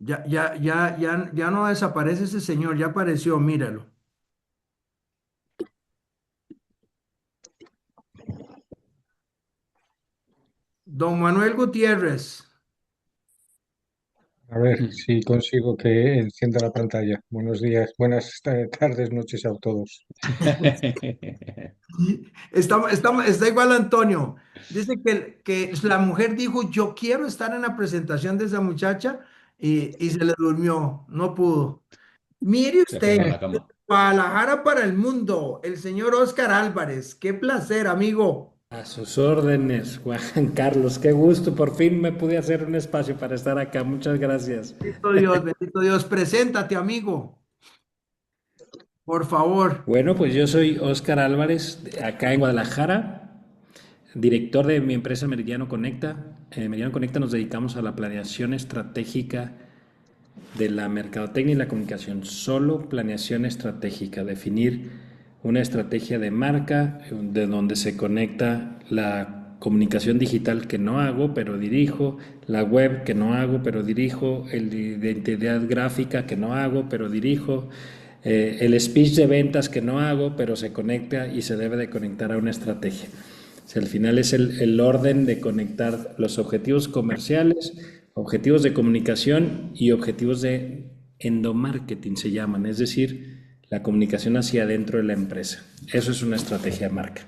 Ya no desaparece ese señor, ya apareció, míralo. Don Manuel Gutiérrez. A ver si consigo que encienda la pantalla. Buenos días, buenas tardes, noches a todos. Está igual Antonio. Dice que la mujer dijo, yo quiero estar en la presentación de esa muchacha y se le durmió, no pudo. Mire Se fue usted, para la cama. Guadalajara para el mundo, el señor Oscar Álvarez. Qué placer, amigo. A sus órdenes, Juan Carlos. Qué gusto. Por fin me pude hacer un espacio para estar acá. Muchas gracias. Bendito Dios, bendito Dios. Preséntate, amigo, por favor. Bueno, pues yo soy Oscar Álvarez, acá en Guadalajara, director de mi empresa Meridiano Conecta. En Meridiano Conecta nos dedicamos a la planeación estratégica de la mercadotecnia y la comunicación. Solo planeación estratégica, definir una estrategia de marca de donde se conecta la comunicación digital que no hago, pero dirijo, la web que no hago, pero dirijo, el de identidad gráfica que no hago, pero dirijo, el speech de ventas que no hago, pero se conecta y se debe de conectar a una estrategia. O sea, al final es el orden de conectar los objetivos comerciales, objetivos de comunicación y objetivos de endomarketing se llaman, es decir, la comunicación hacia adentro de la empresa. Eso es una estrategia de marca.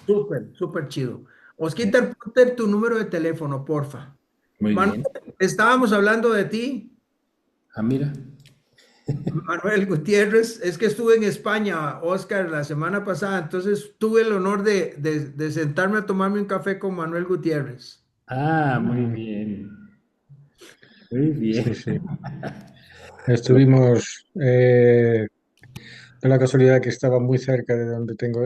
Súper, súper chido. Osquita, ponte tu número de teléfono, porfa. Muy Manuel, bien. estábamos hablando de ti. Ah, mira. Manuel Gutiérrez, es que estuve en España, Oscar, la semana pasada, entonces tuve el honor de sentarme a tomarme un café con Manuel Gutiérrez. Ah, muy Mm, bien. Muy sí, bien. sí. Estuvimos, de la casualidad que estaba muy cerca de donde tengo,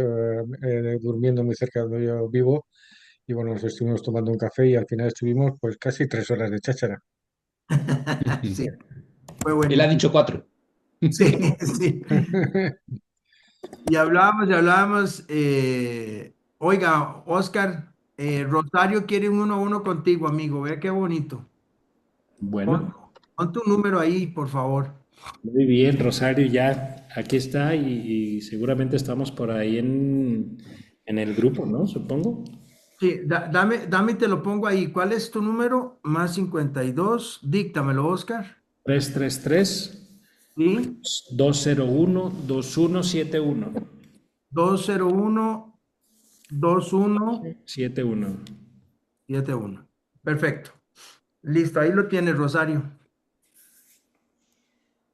durmiendo muy cerca de donde yo vivo, y bueno, nos estuvimos tomando un café y al final estuvimos pues casi 3 horas de cháchara. Sí, fue Él ha buenísimo. dicho cuatro. Sí, sí. Y hablábamos, oiga, Oscar, Rosario quiere un uno a uno contigo, amigo, vea qué bonito. Pon, Bueno, pon tu número ahí, por favor. muy bien, Rosario, ya aquí está y seguramente estamos por ahí en el grupo, ¿no? Supongo. Sí, dame y te lo pongo ahí. ¿Cuál es tu número? Más 52. Díctamelo, Oscar. 333 Sí, 201 2171 201 21 71. 71. Perfecto. Listo, ahí lo tienes, Rosario.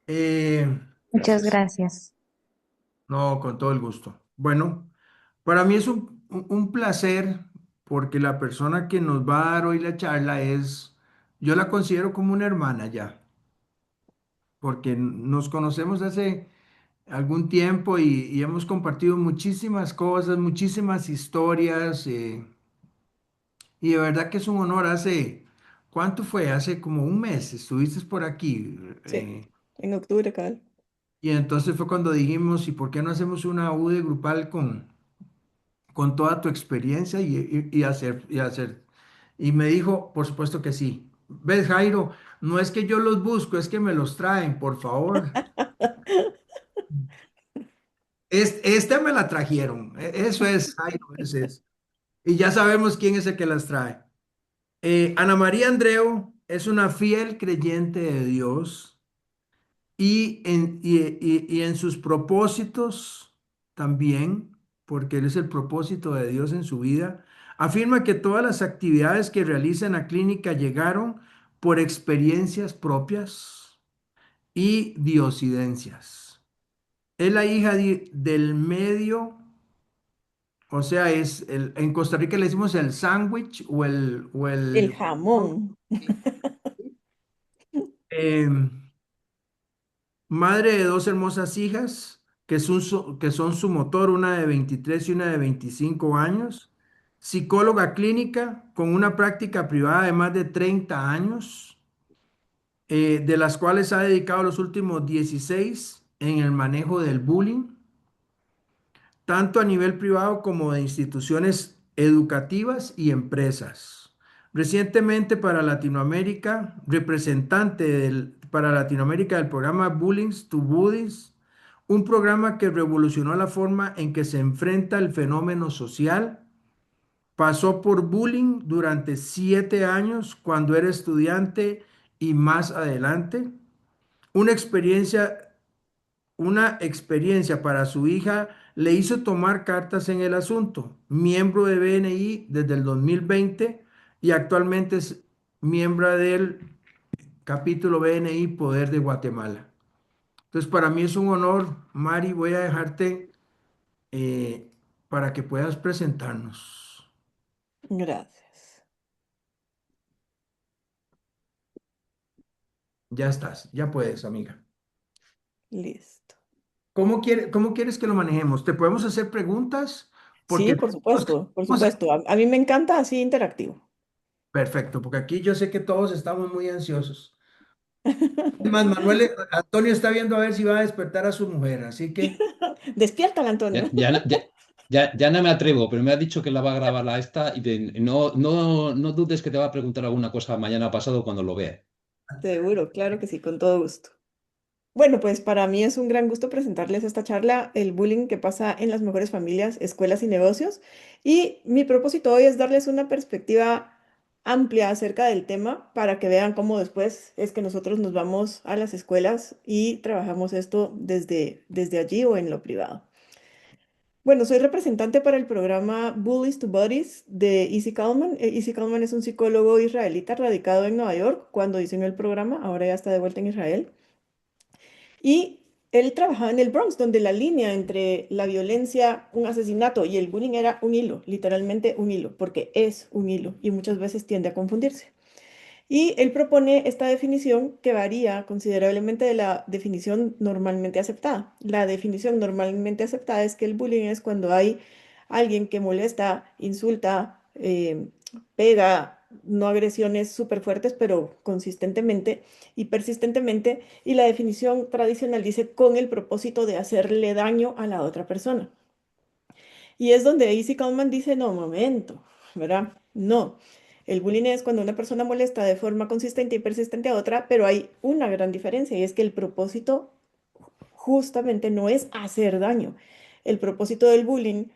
Eh, Muchas Gracias. gracias. no, con todo el gusto. Bueno, para mí es un placer porque la persona que nos va a dar hoy la charla yo la considero como una hermana ya, porque nos conocemos hace algún tiempo y hemos compartido muchísimas cosas, muchísimas historias, y de verdad que es un honor. ¿Cuánto fue? Hace como un mes estuviste por aquí, Sí, en octubre, cabal. y entonces fue cuando dijimos, ¿y por qué no hacemos una UD grupal con toda tu experiencia y hacer? Y me dijo, por supuesto que sí. ¿Ves, Jairo? No es que yo los busco, es que me los traen, por favor. Esta me la trajeron. Eso es, Jairo, ese es. Y ya sabemos quién es el que las trae. Ana María Andreu es una fiel creyente de Dios y en sus propósitos también, porque Él es el propósito de Dios en su vida, afirma que todas las actividades que realiza en la clínica llegaron por experiencias propias y diosidencias. Es la hija del medio. O sea, en Costa Rica le decimos el sándwich o El el jamón. em, madre de dos hermosas hijas que son su motor, una de 23 y una de 25 años, psicóloga clínica con una práctica privada de más de 30 años, de las cuales ha dedicado los últimos 16 en el manejo del bullying, tanto a nivel privado como de instituciones educativas y empresas. Recientemente para Latinoamérica, para Latinoamérica del programa Bullying to Buddies, un programa que revolucionó la forma en que se enfrenta el fenómeno social. Pasó por bullying durante 7 años cuando era estudiante y más adelante. Una experiencia, una experiencia para su hija le hizo tomar cartas en el asunto. Miembro de BNI desde el 2020 y actualmente es miembro del capítulo BNI Poder de Guatemala. Entonces, para mí es un honor, Mari, voy a dejarte para que puedas presentarnos. Gracias. Ya estás, ya puedes, amiga. Listo. ¿Cómo quieres que lo manejemos? ¿Te podemos hacer preguntas? Sí, Porque por supuesto, por vamos a- supuesto. A mí me encanta así interactivo. Perfecto, porque aquí yo sé que todos estamos muy ansiosos. Es más, Antonio está viendo a ver si va a despertar a su mujer, así que Despiértala, Ya, Antonio. ya, ya no me atrevo, pero me ha dicho que la va a grabar la esta y no dudes que te va a preguntar alguna cosa mañana pasado cuando lo vea. Seguro, claro que sí, con todo gusto. Bueno, pues para mí es un gran gusto presentarles esta charla, el bullying que pasa en las mejores familias, escuelas y negocios. Y mi propósito hoy es darles una perspectiva amplia acerca del tema para que vean cómo después es que nosotros nos vamos a las escuelas y trabajamos esto desde allí o en lo privado. Bueno, soy representante para el programa Bullies to Buddies de Easy Kalman. Easy Kalman es un psicólogo israelita radicado en Nueva York cuando diseñó el programa, ahora ya está de vuelta en Israel. Y él trabajaba en el Bronx, donde la línea entre la violencia, un asesinato y el bullying era un hilo, literalmente un hilo, porque es un hilo y muchas veces tiende a confundirse. Y él propone esta definición que varía considerablemente de la definición normalmente aceptada. La definición normalmente aceptada es que el bullying es cuando hay alguien que molesta, insulta, pega, no agresiones súper fuertes, pero consistentemente y persistentemente. Y la definición tradicional dice con el propósito de hacerle daño a la otra persona. Y es donde Easy Kalman dice, no, momento, ¿verdad? No. El bullying es cuando una persona molesta de forma consistente y persistente a otra, pero hay una gran diferencia y es que el propósito justamente no es hacer daño. El propósito del bullying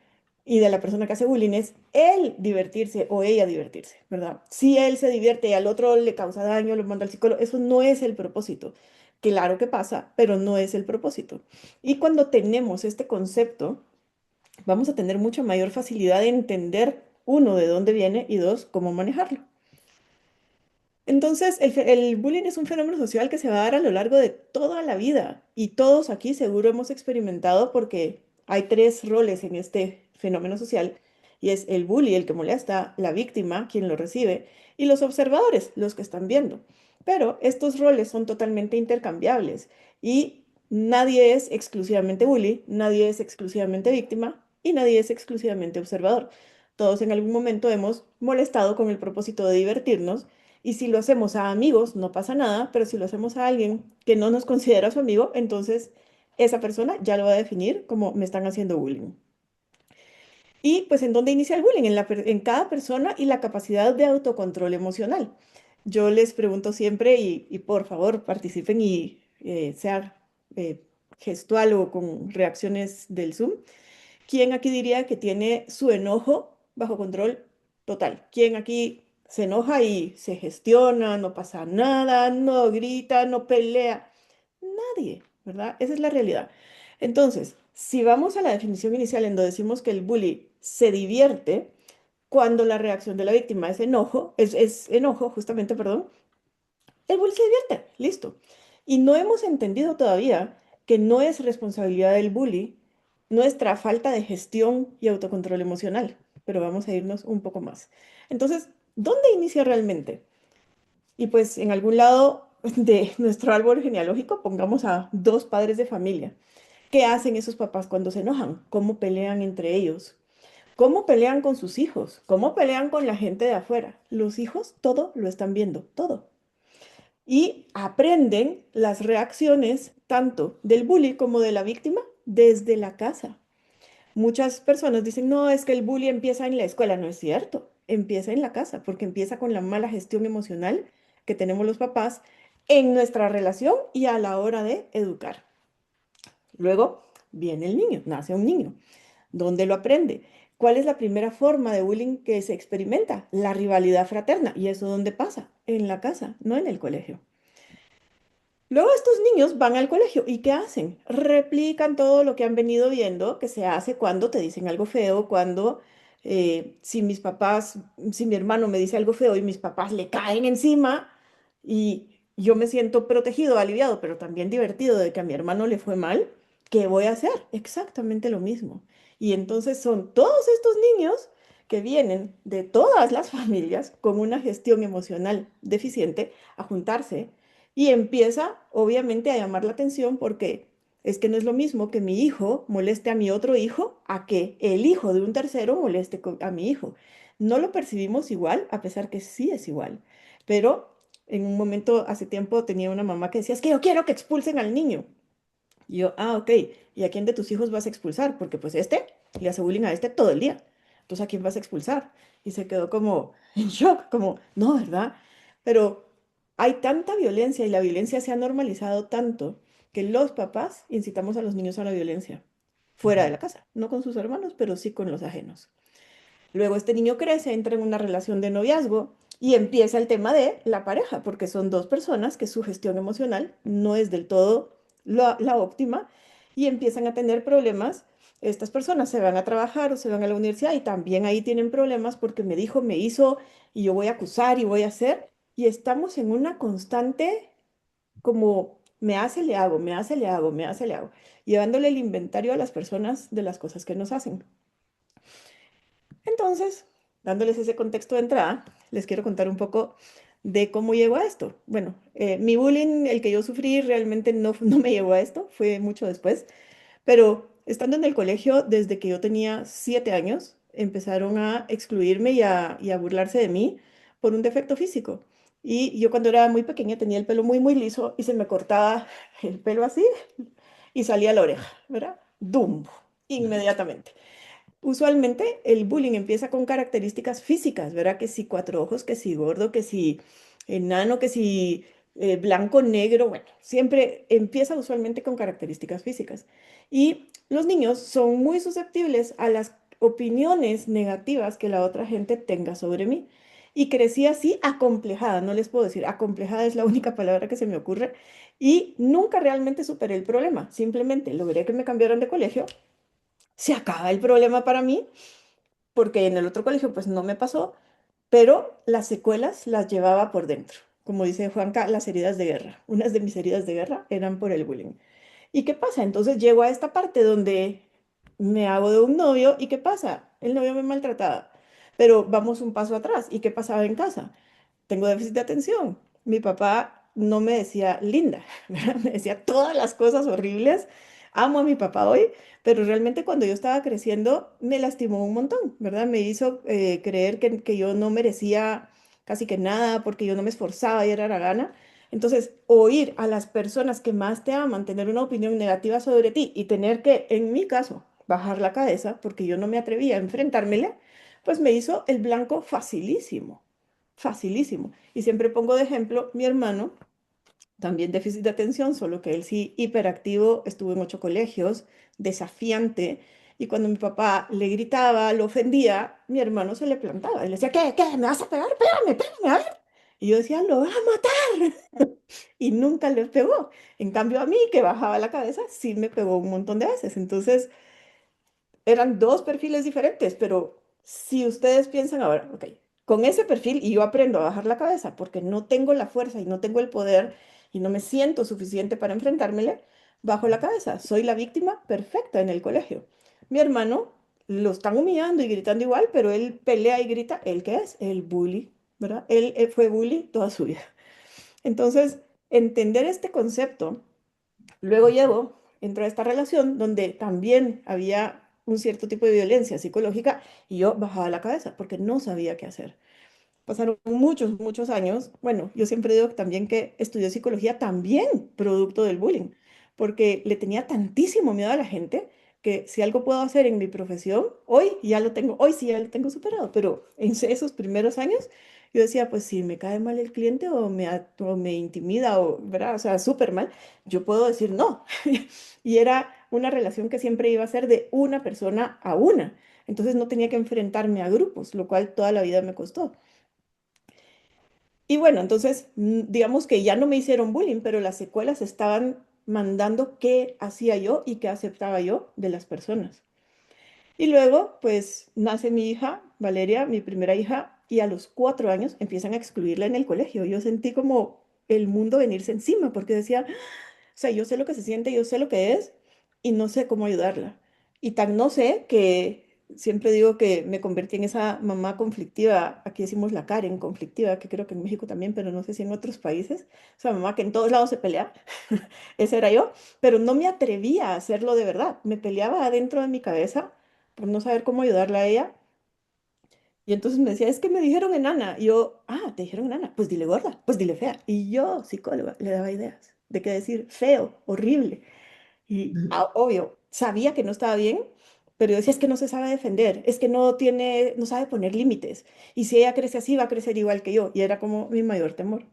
y de la persona que hace bullying es él divertirse o ella divertirse, ¿verdad? Si él se divierte y al otro le causa daño, lo manda al psicólogo, eso no es el propósito. Claro que pasa, pero no es el propósito. Y cuando tenemos este concepto, vamos a tener mucha mayor facilidad de entender, uno, de dónde viene y dos, cómo manejarlo. Entonces, el bullying es un fenómeno social que se va a dar a lo largo de toda la vida y todos aquí seguro hemos experimentado porque hay tres roles en este fenómeno social y es el bully, el que molesta, la víctima, quien lo recibe, y los observadores, los que están viendo. Pero estos roles son totalmente intercambiables y nadie es exclusivamente bully, nadie es exclusivamente víctima y nadie es exclusivamente observador. Todos en algún momento hemos molestado con el propósito de divertirnos y si lo hacemos a amigos, no pasa nada, pero si lo hacemos a alguien que no nos considera su amigo, entonces esa persona ya lo va a definir como me están haciendo bullying. Y pues en dónde inicia el bullying, en cada persona y la capacidad de autocontrol emocional. Yo les pregunto siempre y por favor participen y sea eh, gestual o con reacciones del Zoom. ¿Quién aquí diría que tiene su enojo bajo control total? ¿Quién aquí se enoja y se gestiona, no pasa nada, no grita, no pelea? Nadie, ¿verdad? Esa es la realidad. Entonces, si vamos a la definición inicial en donde decimos que el bully se divierte cuando la reacción de la víctima es enojo, es enojo, justamente, perdón, el bully se divierte, listo. Y no hemos entendido todavía que no es responsabilidad del bully nuestra falta de gestión y autocontrol emocional, pero vamos a irnos un poco más. Entonces, ¿dónde inicia realmente? Y pues en algún lado de nuestro árbol genealógico pongamos a dos padres de familia. ¿Qué hacen esos papás cuando se enojan? ¿Cómo pelean entre ellos? ¿Cómo pelean con sus hijos? ¿Cómo pelean con la gente de afuera? Los hijos todo lo están viendo, todo y aprenden las reacciones tanto del bully como de la víctima desde la casa. Muchas personas dicen, no, es que el bully empieza en la escuela. No es cierto. empieza en la casa, porque empieza con la mala gestión emocional que tenemos los papás en nuestra relación y a la hora de educar. Luego viene el niño, nace un niño. ¿Dónde lo aprende? ¿Cuál es la primera forma de bullying que se experimenta? La rivalidad fraterna. ¿Y eso dónde pasa? En la casa, no en el colegio. Luego estos niños van al colegio y ¿qué hacen? Replican todo lo que han venido viendo que se hace cuando te dicen algo feo, cuando si mis papás, si mi hermano me dice algo feo y mis papás le caen encima y yo me siento protegido, aliviado, pero también divertido de que a mi hermano le fue mal, ¿qué voy a hacer? Exactamente lo mismo. Y entonces son todos estos niños que vienen de todas las familias con una gestión emocional deficiente a juntarse y empieza, obviamente, a llamar la atención porque es que no es lo mismo que mi hijo moleste a mi otro hijo a que el hijo de un tercero moleste a mi hijo. No lo percibimos igual, a pesar que sí es igual. Pero en un momento, hace tiempo, tenía una mamá que decía, es que yo quiero que expulsen al niño. Y yo, ok, ¿y a quién de tus hijos vas a expulsar? Porque pues este le hace bullying a este todo el día. Entonces, ¿a quién vas a expulsar? Y se quedó como en shock, como, no, ¿verdad? Pero hay tanta violencia y la violencia se ha normalizado tanto que los papás incitamos a los niños a la violencia fuera de la casa, no con sus hermanos, pero sí con los ajenos. Luego este niño crece, entra en una relación de noviazgo y empieza el tema de la pareja, porque son dos personas que su gestión emocional no es del todo la óptima y empiezan a tener problemas. Estas personas se van a trabajar o se van a la universidad y también ahí tienen problemas porque me dijo, me hizo y yo voy a acusar y voy a hacer. Y estamos en una constante como me hace, le hago, me hace, le hago, me hace, le hago, llevándole el inventario a las personas de las cosas que nos hacen. Entonces, dándoles ese contexto de entrada, les quiero contar un poco de cómo llegó a esto. Bueno, mi bullying, el que yo sufrí, realmente no me llevó a esto, fue mucho después, pero estando en el colegio, desde que yo tenía 7 años, empezaron a excluirme y a burlarse de mí por un defecto físico. Y yo cuando era muy pequeña tenía el pelo muy, muy liso y se me cortaba el pelo así y salía la oreja, ¿verdad? ¡Dum! Inmediatamente. Usualmente el bullying empieza con características físicas, ¿verdad? Que si cuatro ojos, que si gordo, que si enano, que si blanco, negro, bueno, siempre empieza usualmente con características físicas. Y los niños son muy susceptibles a las opiniones negativas que la otra gente tenga sobre mí. Y crecí así acomplejada, no les puedo decir, acomplejada es la única palabra que se me ocurre. Y nunca realmente superé el problema, simplemente logré que me cambiaran de colegio, se acaba el problema para mí, porque en el otro colegio pues no me pasó, pero las secuelas las llevaba por dentro. Como dice Juanca, las heridas de guerra. Unas de mis heridas de guerra eran por el bullying. ¿Y qué pasa? Entonces llego a esta parte donde me hago de un novio y ¿qué pasa? El novio me maltrataba. Pero vamos un paso atrás. ¿Y qué pasaba en casa? Tengo déficit de atención. Mi papá no me decía linda, ¿verdad? Me decía todas las cosas horribles. Amo a mi papá hoy, pero realmente cuando yo estaba creciendo me lastimó un montón, ¿verdad? Me hizo creer que yo no merecía casi que nada porque yo no me esforzaba y era la gana. Entonces, oír a las personas que más te aman tener una opinión negativa sobre ti y tener que, en mi caso, bajar la cabeza porque yo no me atrevía a enfrentármele, pues me hizo el blanco facilísimo, facilísimo. Y siempre pongo de ejemplo mi hermano, también déficit de atención, solo que él sí hiperactivo, estuvo en 8 colegios, desafiante. Y cuando mi papá le gritaba, lo ofendía, mi hermano se le plantaba. Él decía, ¿qué? ¿Me vas a pegar? Pégame, a ver. Y yo decía, lo vas a matar. Y nunca le pegó. En cambio a mí, que bajaba la cabeza, sí me pegó un montón de veces. Entonces, eran dos perfiles diferentes, pero si ustedes piensan ahora, ok, con ese perfil y yo aprendo a bajar la cabeza porque no tengo la fuerza y no tengo el poder y no me siento suficiente para enfrentármele, bajo la cabeza. Soy la víctima perfecta en el colegio. Mi hermano lo están humillando y gritando igual, pero él pelea y grita, ¿el qué es? El bully, ¿verdad? Él fue bully toda su vida. Entonces, entender este concepto. Luego llegó, entró a esta relación donde también había un cierto tipo de violencia psicológica y yo bajaba la cabeza porque no sabía qué hacer. Pasaron muchos, muchos años. Bueno, yo siempre digo también que estudié psicología también producto del bullying, porque le tenía tantísimo miedo a la gente que si algo puedo hacer en mi profesión, hoy ya lo tengo, hoy sí ya lo tengo superado, pero en esos primeros años yo decía, pues si me cae mal el cliente o me intimida o, ¿verdad? O sea, súper mal, yo puedo decir no. Y era una relación que siempre iba a ser de una persona a una. Entonces no tenía que enfrentarme a grupos, lo cual toda la vida me costó. Y bueno, entonces, digamos que ya no me hicieron bullying, pero las secuelas estaban mandando qué hacía yo y qué aceptaba yo de las personas. Y luego, pues, nace mi hija, Valeria, mi primera hija, y a los 4 años empiezan a excluirla en el colegio. Yo sentí como el mundo venirse encima, porque decía, o sea, yo sé lo que se siente, yo sé lo que es y no sé cómo ayudarla. Y tan no sé que siempre digo que me convertí en esa mamá conflictiva, aquí decimos la Karen conflictiva, que creo que en México también, pero no sé si en otros países, esa mamá que en todos lados se pelea, esa era yo, pero no me atrevía a hacerlo de verdad, me peleaba adentro de mi cabeza por no saber cómo ayudarla a ella. Y entonces me decía, es que me dijeron enana. Y yo, ah, te dijeron enana, pues dile gorda, pues dile fea. Y yo, psicóloga, le daba ideas de qué decir feo, horrible. Y obvio, sabía que no estaba bien, pero yo decía, es que no se sabe defender, es que no tiene, no sabe poner límites. Y si ella crece así, va a crecer igual que yo. Y era como mi mayor temor.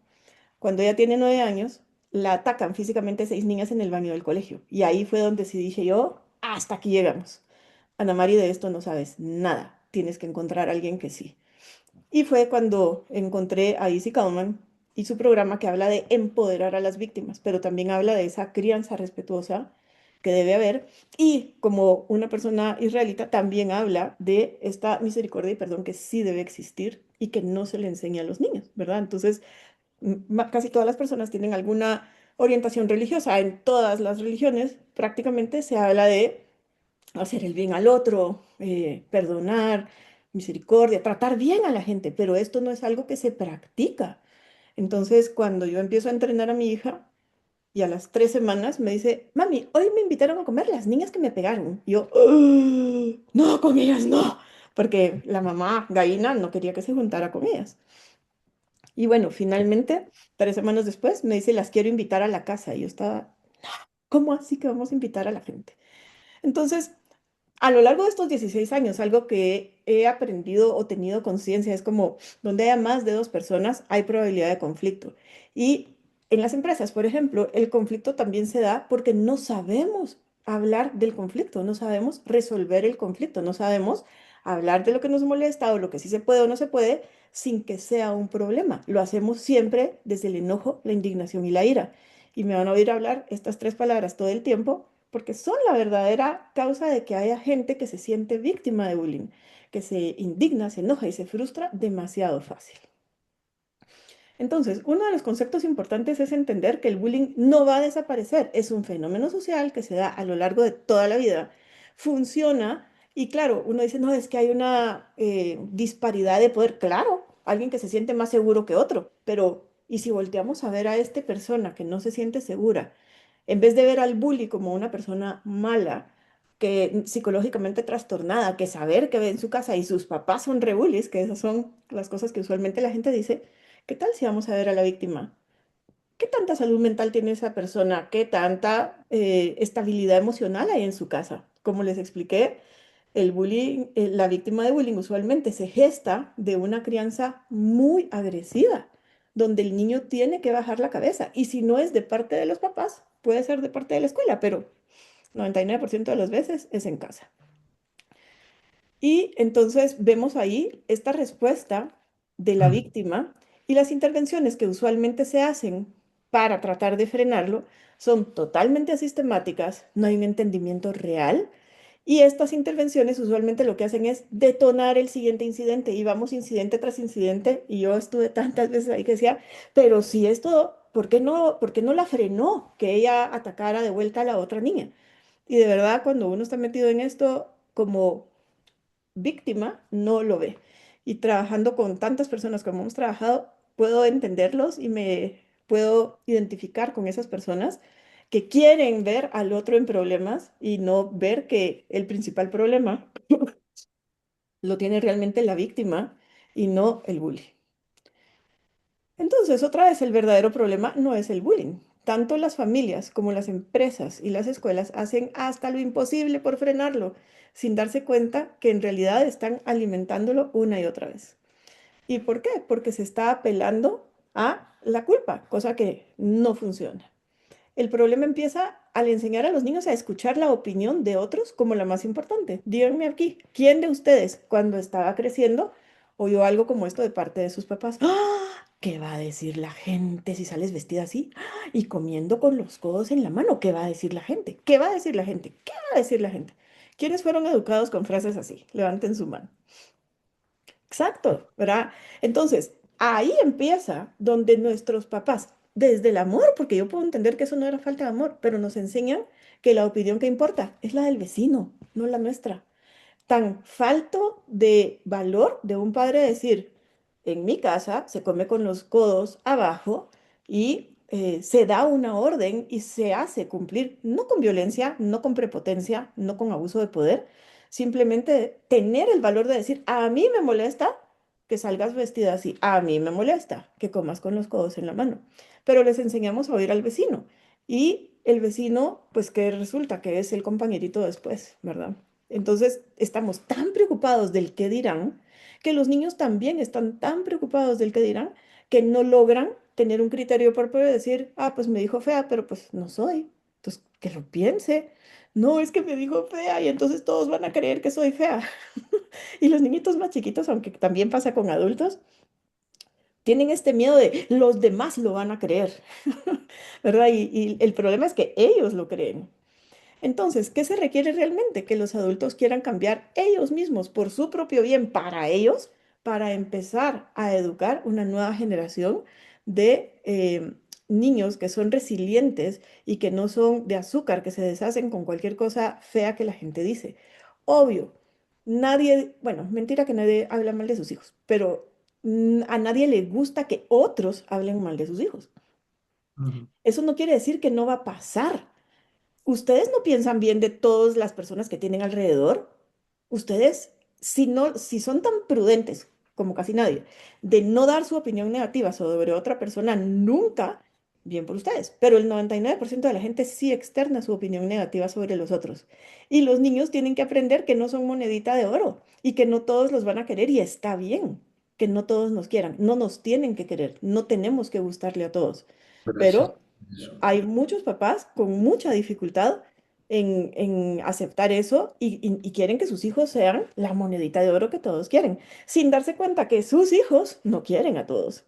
Cuando ella tiene 9 años, la atacan físicamente 6 niñas en el baño del colegio. Y ahí fue donde sí dije yo, hasta aquí llegamos. Ana Mari, de esto no sabes nada. Tienes que encontrar a alguien que sí. Y fue cuando encontré a Izzy Kalman y su programa que habla de empoderar a las víctimas, pero también habla de esa crianza respetuosa que debe haber. Y como una persona israelita, también habla de esta misericordia y perdón que sí debe existir y que no se le enseña a los niños, ¿verdad? Entonces, casi todas las personas tienen alguna orientación religiosa. En todas las religiones prácticamente se habla de hacer el bien al otro, perdonar, misericordia, tratar bien a la gente, pero esto no es algo que se practica. Entonces, cuando yo empiezo a entrenar a mi hija y a las 3 semanas me dice, mami, hoy me invitaron a comer las niñas que me pegaron. Y yo, "Ugh, no, con ellas no, porque la mamá gallina no quería que se juntara con ellas. Y bueno, finalmente, 3 semanas después, me dice, las quiero invitar a la casa. Y yo estaba, ¿cómo así que vamos a invitar a la gente? Entonces, a lo largo de estos 16 años, algo que he aprendido o tenido conciencia es como donde haya más de 2 personas, hay probabilidad de conflicto. Y en las empresas, por ejemplo, el conflicto también se da porque no sabemos hablar del conflicto, no sabemos resolver el conflicto, no sabemos hablar de lo que nos molesta o lo que sí se puede o no se puede sin que sea un problema. Lo hacemos siempre desde el enojo, la indignación y la ira. Y me van a oír hablar estas 3 palabras todo el tiempo porque son la verdadera causa de que haya gente que se siente víctima de bullying, que se indigna, se enoja y se frustra demasiado fácil. Entonces, uno de los conceptos importantes es entender que el bullying no va a desaparecer, es un fenómeno social que se da a lo largo de toda la vida, funciona y claro, uno dice, no, es que hay una disparidad de poder, claro, alguien que se siente más seguro que otro, pero ¿y si volteamos a ver a esta persona que no se siente segura? En vez de ver al bully como una persona mala, que psicológicamente trastornada, que saber que ve en su casa y sus papás son re bullies, que esas son las cosas que usualmente la gente dice, ¿qué tal si vamos a ver a la víctima? ¿Qué tanta salud mental tiene esa persona? ¿Qué tanta estabilidad emocional hay en su casa? Como les expliqué, el bullying, la víctima de bullying usualmente se gesta de una crianza muy agresiva, donde el niño tiene que bajar la cabeza. Y si no es de parte de los papás, puede ser de parte de la escuela, pero 99% de las veces es en casa. Y entonces vemos ahí esta respuesta de la víctima y las intervenciones que usualmente se hacen para tratar de frenarlo son totalmente asistemáticas, no hay un entendimiento real y estas intervenciones usualmente lo que hacen es detonar el siguiente incidente y vamos incidente tras incidente y yo estuve tantas veces ahí que decía, pero si esto, por qué no la frenó que ella atacara de vuelta a la otra niña? Y de verdad, cuando uno está metido en esto, como víctima no lo ve. Y trabajando con tantas personas como hemos trabajado, puedo entenderlos y me puedo identificar con esas personas que quieren ver al otro en problemas y no ver que el principal problema lo tiene realmente la víctima y no el bullying. Entonces, otra vez, el verdadero problema no es el bullying. tanto las familias como las empresas y las escuelas hacen hasta lo imposible por frenarlo, sin darse cuenta que en realidad están alimentándolo una y otra vez. ¿Y por qué? Porque se está apelando a la culpa, cosa que no funciona. El problema empieza al enseñar a los niños a escuchar la opinión de otros como la más importante. Díganme aquí, ¿quién de ustedes cuando estaba creciendo oyó algo como esto de parte de sus papás? ¡Ah! ¿Qué va a decir la gente si sales vestida así? ¡Ah! Y comiendo con los codos en la mano. ¿Qué va a decir la gente? ¿Qué va a decir la gente? ¿Qué va a decir la gente? ¿Quiénes fueron educados con frases así? Levanten su mano. Exacto, ¿verdad? Entonces, ahí empieza donde nuestros papás, desde el amor, porque yo puedo entender que eso no era falta de amor, pero nos enseñan que la opinión que importa es la del vecino, no la nuestra. Tan falto de valor de un padre decir, en mi casa se come con los codos abajo y se da una orden y se hace cumplir, no con violencia, no con prepotencia, no con abuso de poder, simplemente tener el valor de decir, a mí me molesta que salgas vestida así, a mí me molesta que comas con los codos en la mano, pero les enseñamos a oír al vecino y el vecino, pues que resulta que es el compañerito después, ¿verdad? Entonces, estamos tan preocupados del qué dirán, que los niños también están tan preocupados del qué dirán, que no logran tener un criterio propio de decir, ah, pues me dijo fea, pero pues no soy. Entonces, que lo piense. No, es que me dijo fea y entonces todos van a creer que soy fea. Y los niñitos más chiquitos, aunque también pasa con adultos, tienen este miedo de los demás lo van a creer, ¿verdad? Y el problema es que ellos lo creen. Entonces, ¿qué se requiere realmente? Que los adultos quieran cambiar ellos mismos por su propio bien para ellos, para empezar a educar una nueva generación de niños que son resilientes y que no son de azúcar, que se deshacen con cualquier cosa fea que la gente dice. Obvio, nadie, bueno, mentira que nadie habla mal de sus hijos, pero a nadie le gusta que otros hablen mal de sus hijos. Ujú. Eso no quiere decir que no va a pasar. ¿Ustedes no piensan bien de todas las personas que tienen alrededor? Ustedes, si no, si son tan prudentes como casi nadie, de no dar su opinión negativa sobre otra persona nunca, bien por ustedes, pero el 99% de la gente sí externa su opinión negativa sobre los otros. Y los niños tienen que aprender que no son monedita de oro y que no todos los van a querer y está bien que no todos nos quieran, no nos tienen que querer, no tenemos que gustarle a todos, Pero eso, pero hay muchos papás con mucha dificultad en aceptar eso y quieren que sus hijos sean la monedita de oro que todos quieren, sin darse cuenta que sus hijos no quieren a todos,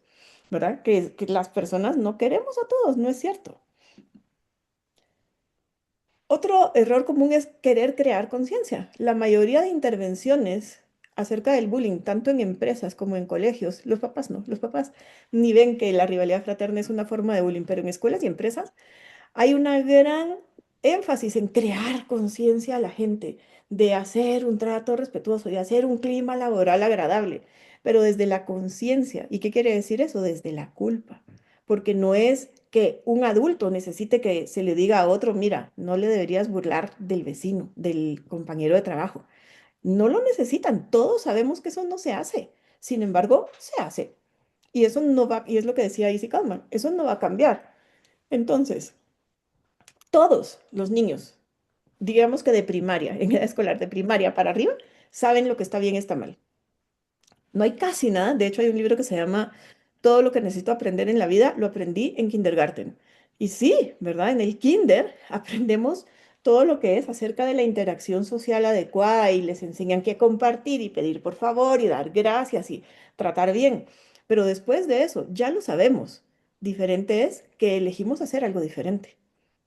¿verdad? Que las personas no queremos a todos, no es cierto. Otro error común es querer crear conciencia. La mayoría de intervenciones acerca del bullying, tanto en empresas como en colegios, los papás no, los papás ni ven que la rivalidad fraterna es una forma de bullying, pero en escuelas y empresas hay una gran énfasis en crear conciencia a la gente, de hacer un trato respetuoso, de hacer un clima laboral agradable, pero desde la conciencia. ¿Y qué quiere decir eso? Desde la culpa. Porque no es que un adulto necesite que se le diga a otro, mira, no le deberías burlar del vecino, del compañero de trabajo. No lo necesitan, todos sabemos que eso no se hace. Sin embargo, se hace. Y eso no va, y es lo que decía Izzy Kalman, eso no va a cambiar. Entonces, todos los niños, digamos que de primaria, en edad escolar, de primaria para arriba, saben lo que está bien y está mal. No hay casi nada. De hecho, hay un libro que se llama Todo lo que necesito aprender en la vida, lo aprendí en kindergarten. Y sí, ¿verdad? En el kinder aprendemos todo lo que es acerca de la interacción social adecuada y les enseñan que compartir y pedir por favor y dar gracias y tratar bien. Pero después de eso, ya lo sabemos. Diferente es que elegimos hacer algo diferente,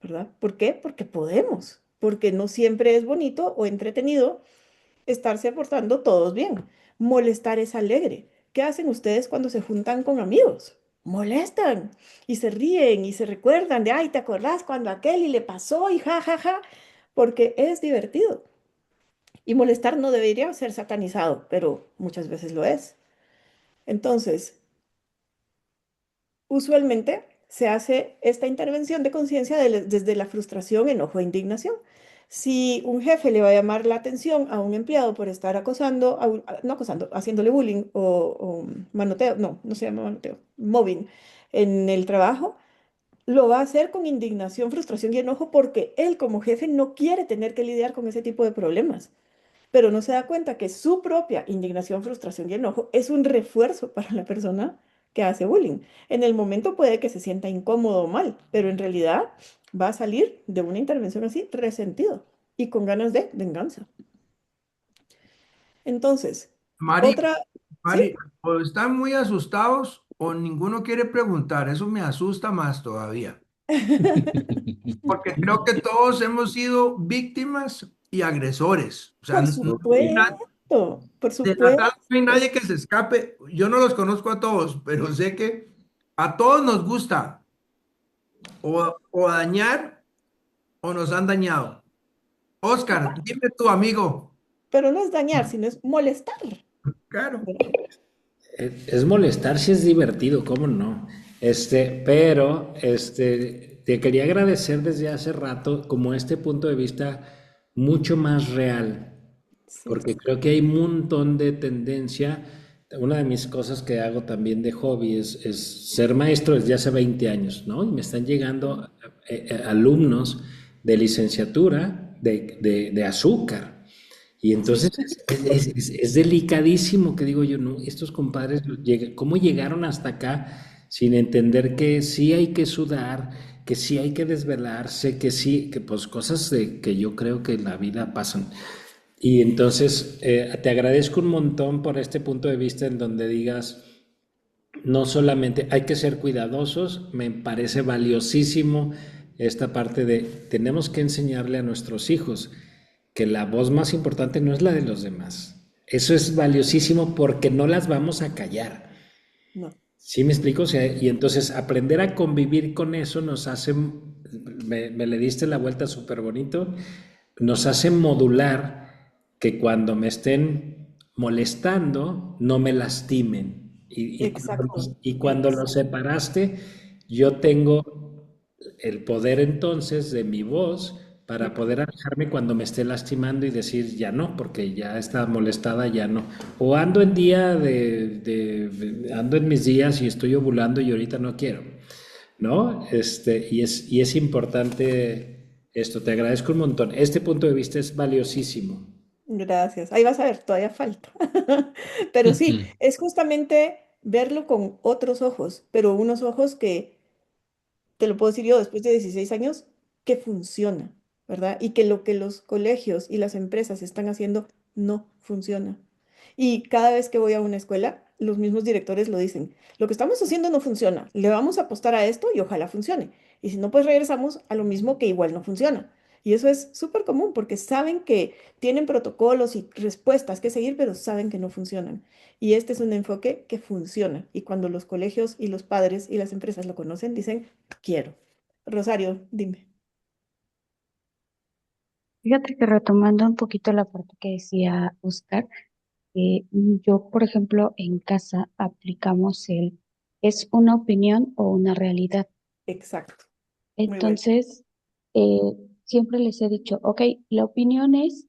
¿verdad? ¿Por qué? Porque podemos, porque no siempre es bonito o entretenido estarse portando todos bien. Molestar es alegre. ¿Qué hacen ustedes cuando se juntan con amigos? Molestan y se ríen y se recuerdan de, ay, ¿te acordás cuando aquel y le pasó y ja, ja, ja? Porque es divertido. Y molestar no debería ser satanizado, pero muchas veces lo es. Entonces, usualmente se hace esta intervención de conciencia desde la frustración, enojo e indignación. Si un jefe le va a llamar la atención a un empleado por estar acosando, no acosando, haciéndole bullying o manoteo, no, no se llama manoteo, mobbing en el trabajo, lo va a hacer con indignación, frustración y enojo porque él como jefe no quiere tener que lidiar con ese tipo de problemas, pero no se da cuenta que su propia indignación, frustración y enojo es un refuerzo para la persona que hace bullying. En el momento puede que se sienta incómodo o mal, pero en realidad va a salir de una intervención así resentido y con ganas de venganza. Entonces, Mari, otra, ¿sí? Mari, o están muy asustados o ninguno quiere preguntar. Eso me asusta más todavía, porque creo que todos hemos sido víctimas y agresores. O sea, Por hay supuesto, por de la supuesto. sala no hay nadie que se escape. Yo no los conozco a todos, pero sé que a todos nos gusta o dañar o nos han dañado. Oscar, dime tu amigo. Pero no es dañar, sino es molestar. Claro. ¿Verdad? Es molestar si es divertido, ¿cómo no? Pero te quería agradecer desde hace rato como este punto de vista mucho más real, Sí. porque creo que hay un montón de tendencia. Una de mis cosas que hago también de hobby es ser maestro desde hace 20 años, ¿no? Y me están llegando alumnos de licenciatura de azúcar. Y Sí. entonces es delicadísimo que digo yo, no, estos compadres, ¿cómo llegaron hasta acá sin entender que sí hay que sudar, que sí hay que desvelarse, que sí, que pues cosas que yo creo que en la vida pasan? Y entonces te agradezco un montón por este punto de vista en donde digas, no solamente hay que ser cuidadosos, me parece valiosísimo esta parte de tenemos que enseñarle a nuestros hijos que la voz más importante no es la de los demás. Eso es valiosísimo porque no las vamos a callar. No. ¿Sí me explico? O sea, y entonces aprender a convivir con eso nos hace, me le diste la vuelta súper bonito, nos hace modular que cuando me estén molestando no me lastimen. Exacto. Y cuando lo Exacto. separaste, yo tengo el poder entonces de mi voz para Ujú. poder alejarme cuando me esté lastimando y decir ya no, porque ya está molestada, ya no. O ando en día ando en mis días y estoy ovulando y ahorita no quiero, ¿no? Y es importante esto, te agradezco un montón. Este punto de vista es valiosísimo. Gracias. Ahí vas a ver, todavía falta. Pero sí, es justamente verlo con otros ojos, pero unos ojos que, te lo puedo decir yo después de 16 años, que funciona, ¿verdad? Y que lo que los colegios y las empresas están haciendo no funciona. Y cada vez que voy a una escuela, los mismos directores lo dicen, lo que estamos haciendo no funciona, le vamos a apostar a esto y ojalá funcione. Y si no, pues regresamos a lo mismo que igual no funciona. Y eso es súper común porque saben que tienen protocolos y respuestas que seguir, pero saben que no funcionan. Y este es un enfoque que funciona. Y cuando los colegios y los padres y las empresas lo conocen, dicen, quiero. Rosario, dime. Fíjate que retomando un poquito la parte que decía Oscar, yo, por ejemplo, en casa aplicamos ¿es una opinión o una realidad? Exacto. Muy bueno. Entonces, eh, siempre les he dicho, ok, la opinión es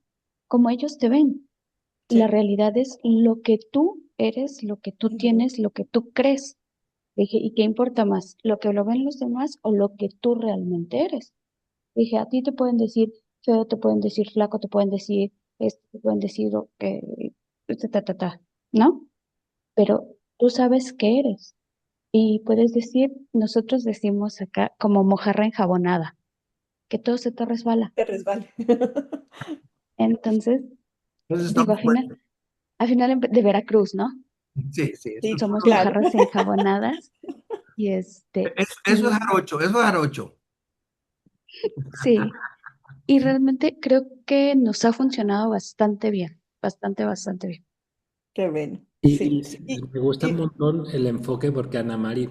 como ellos te ven, la Sí. realidad es lo que tú eres, lo que tú Ujú. tienes, lo que tú crees. Dije, ¿y qué importa más? ¿Lo que lo ven los demás o lo que tú realmente eres? Dije, a ti te pueden decir feo, te pueden decir flaco, te pueden decir esto, te pueden decir ¿no? Pero tú sabes qué eres. Y puedes decir, nosotros decimos acá como mojarra enjabonada, que todo se te resbala. Te resbale. Entonces, Eso está digo, muy bueno. al final de Veracruz, ¿no? Sí, sí, eso, Sí, Somos claro. mojarras enjabonadas y eso es y jarocho, eso es jarocho. sí, y realmente creo que nos ha funcionado bastante bien, bastante bien. Qué bueno. Y Sí. me gusta un Y montón el enfoque porque Ana Mari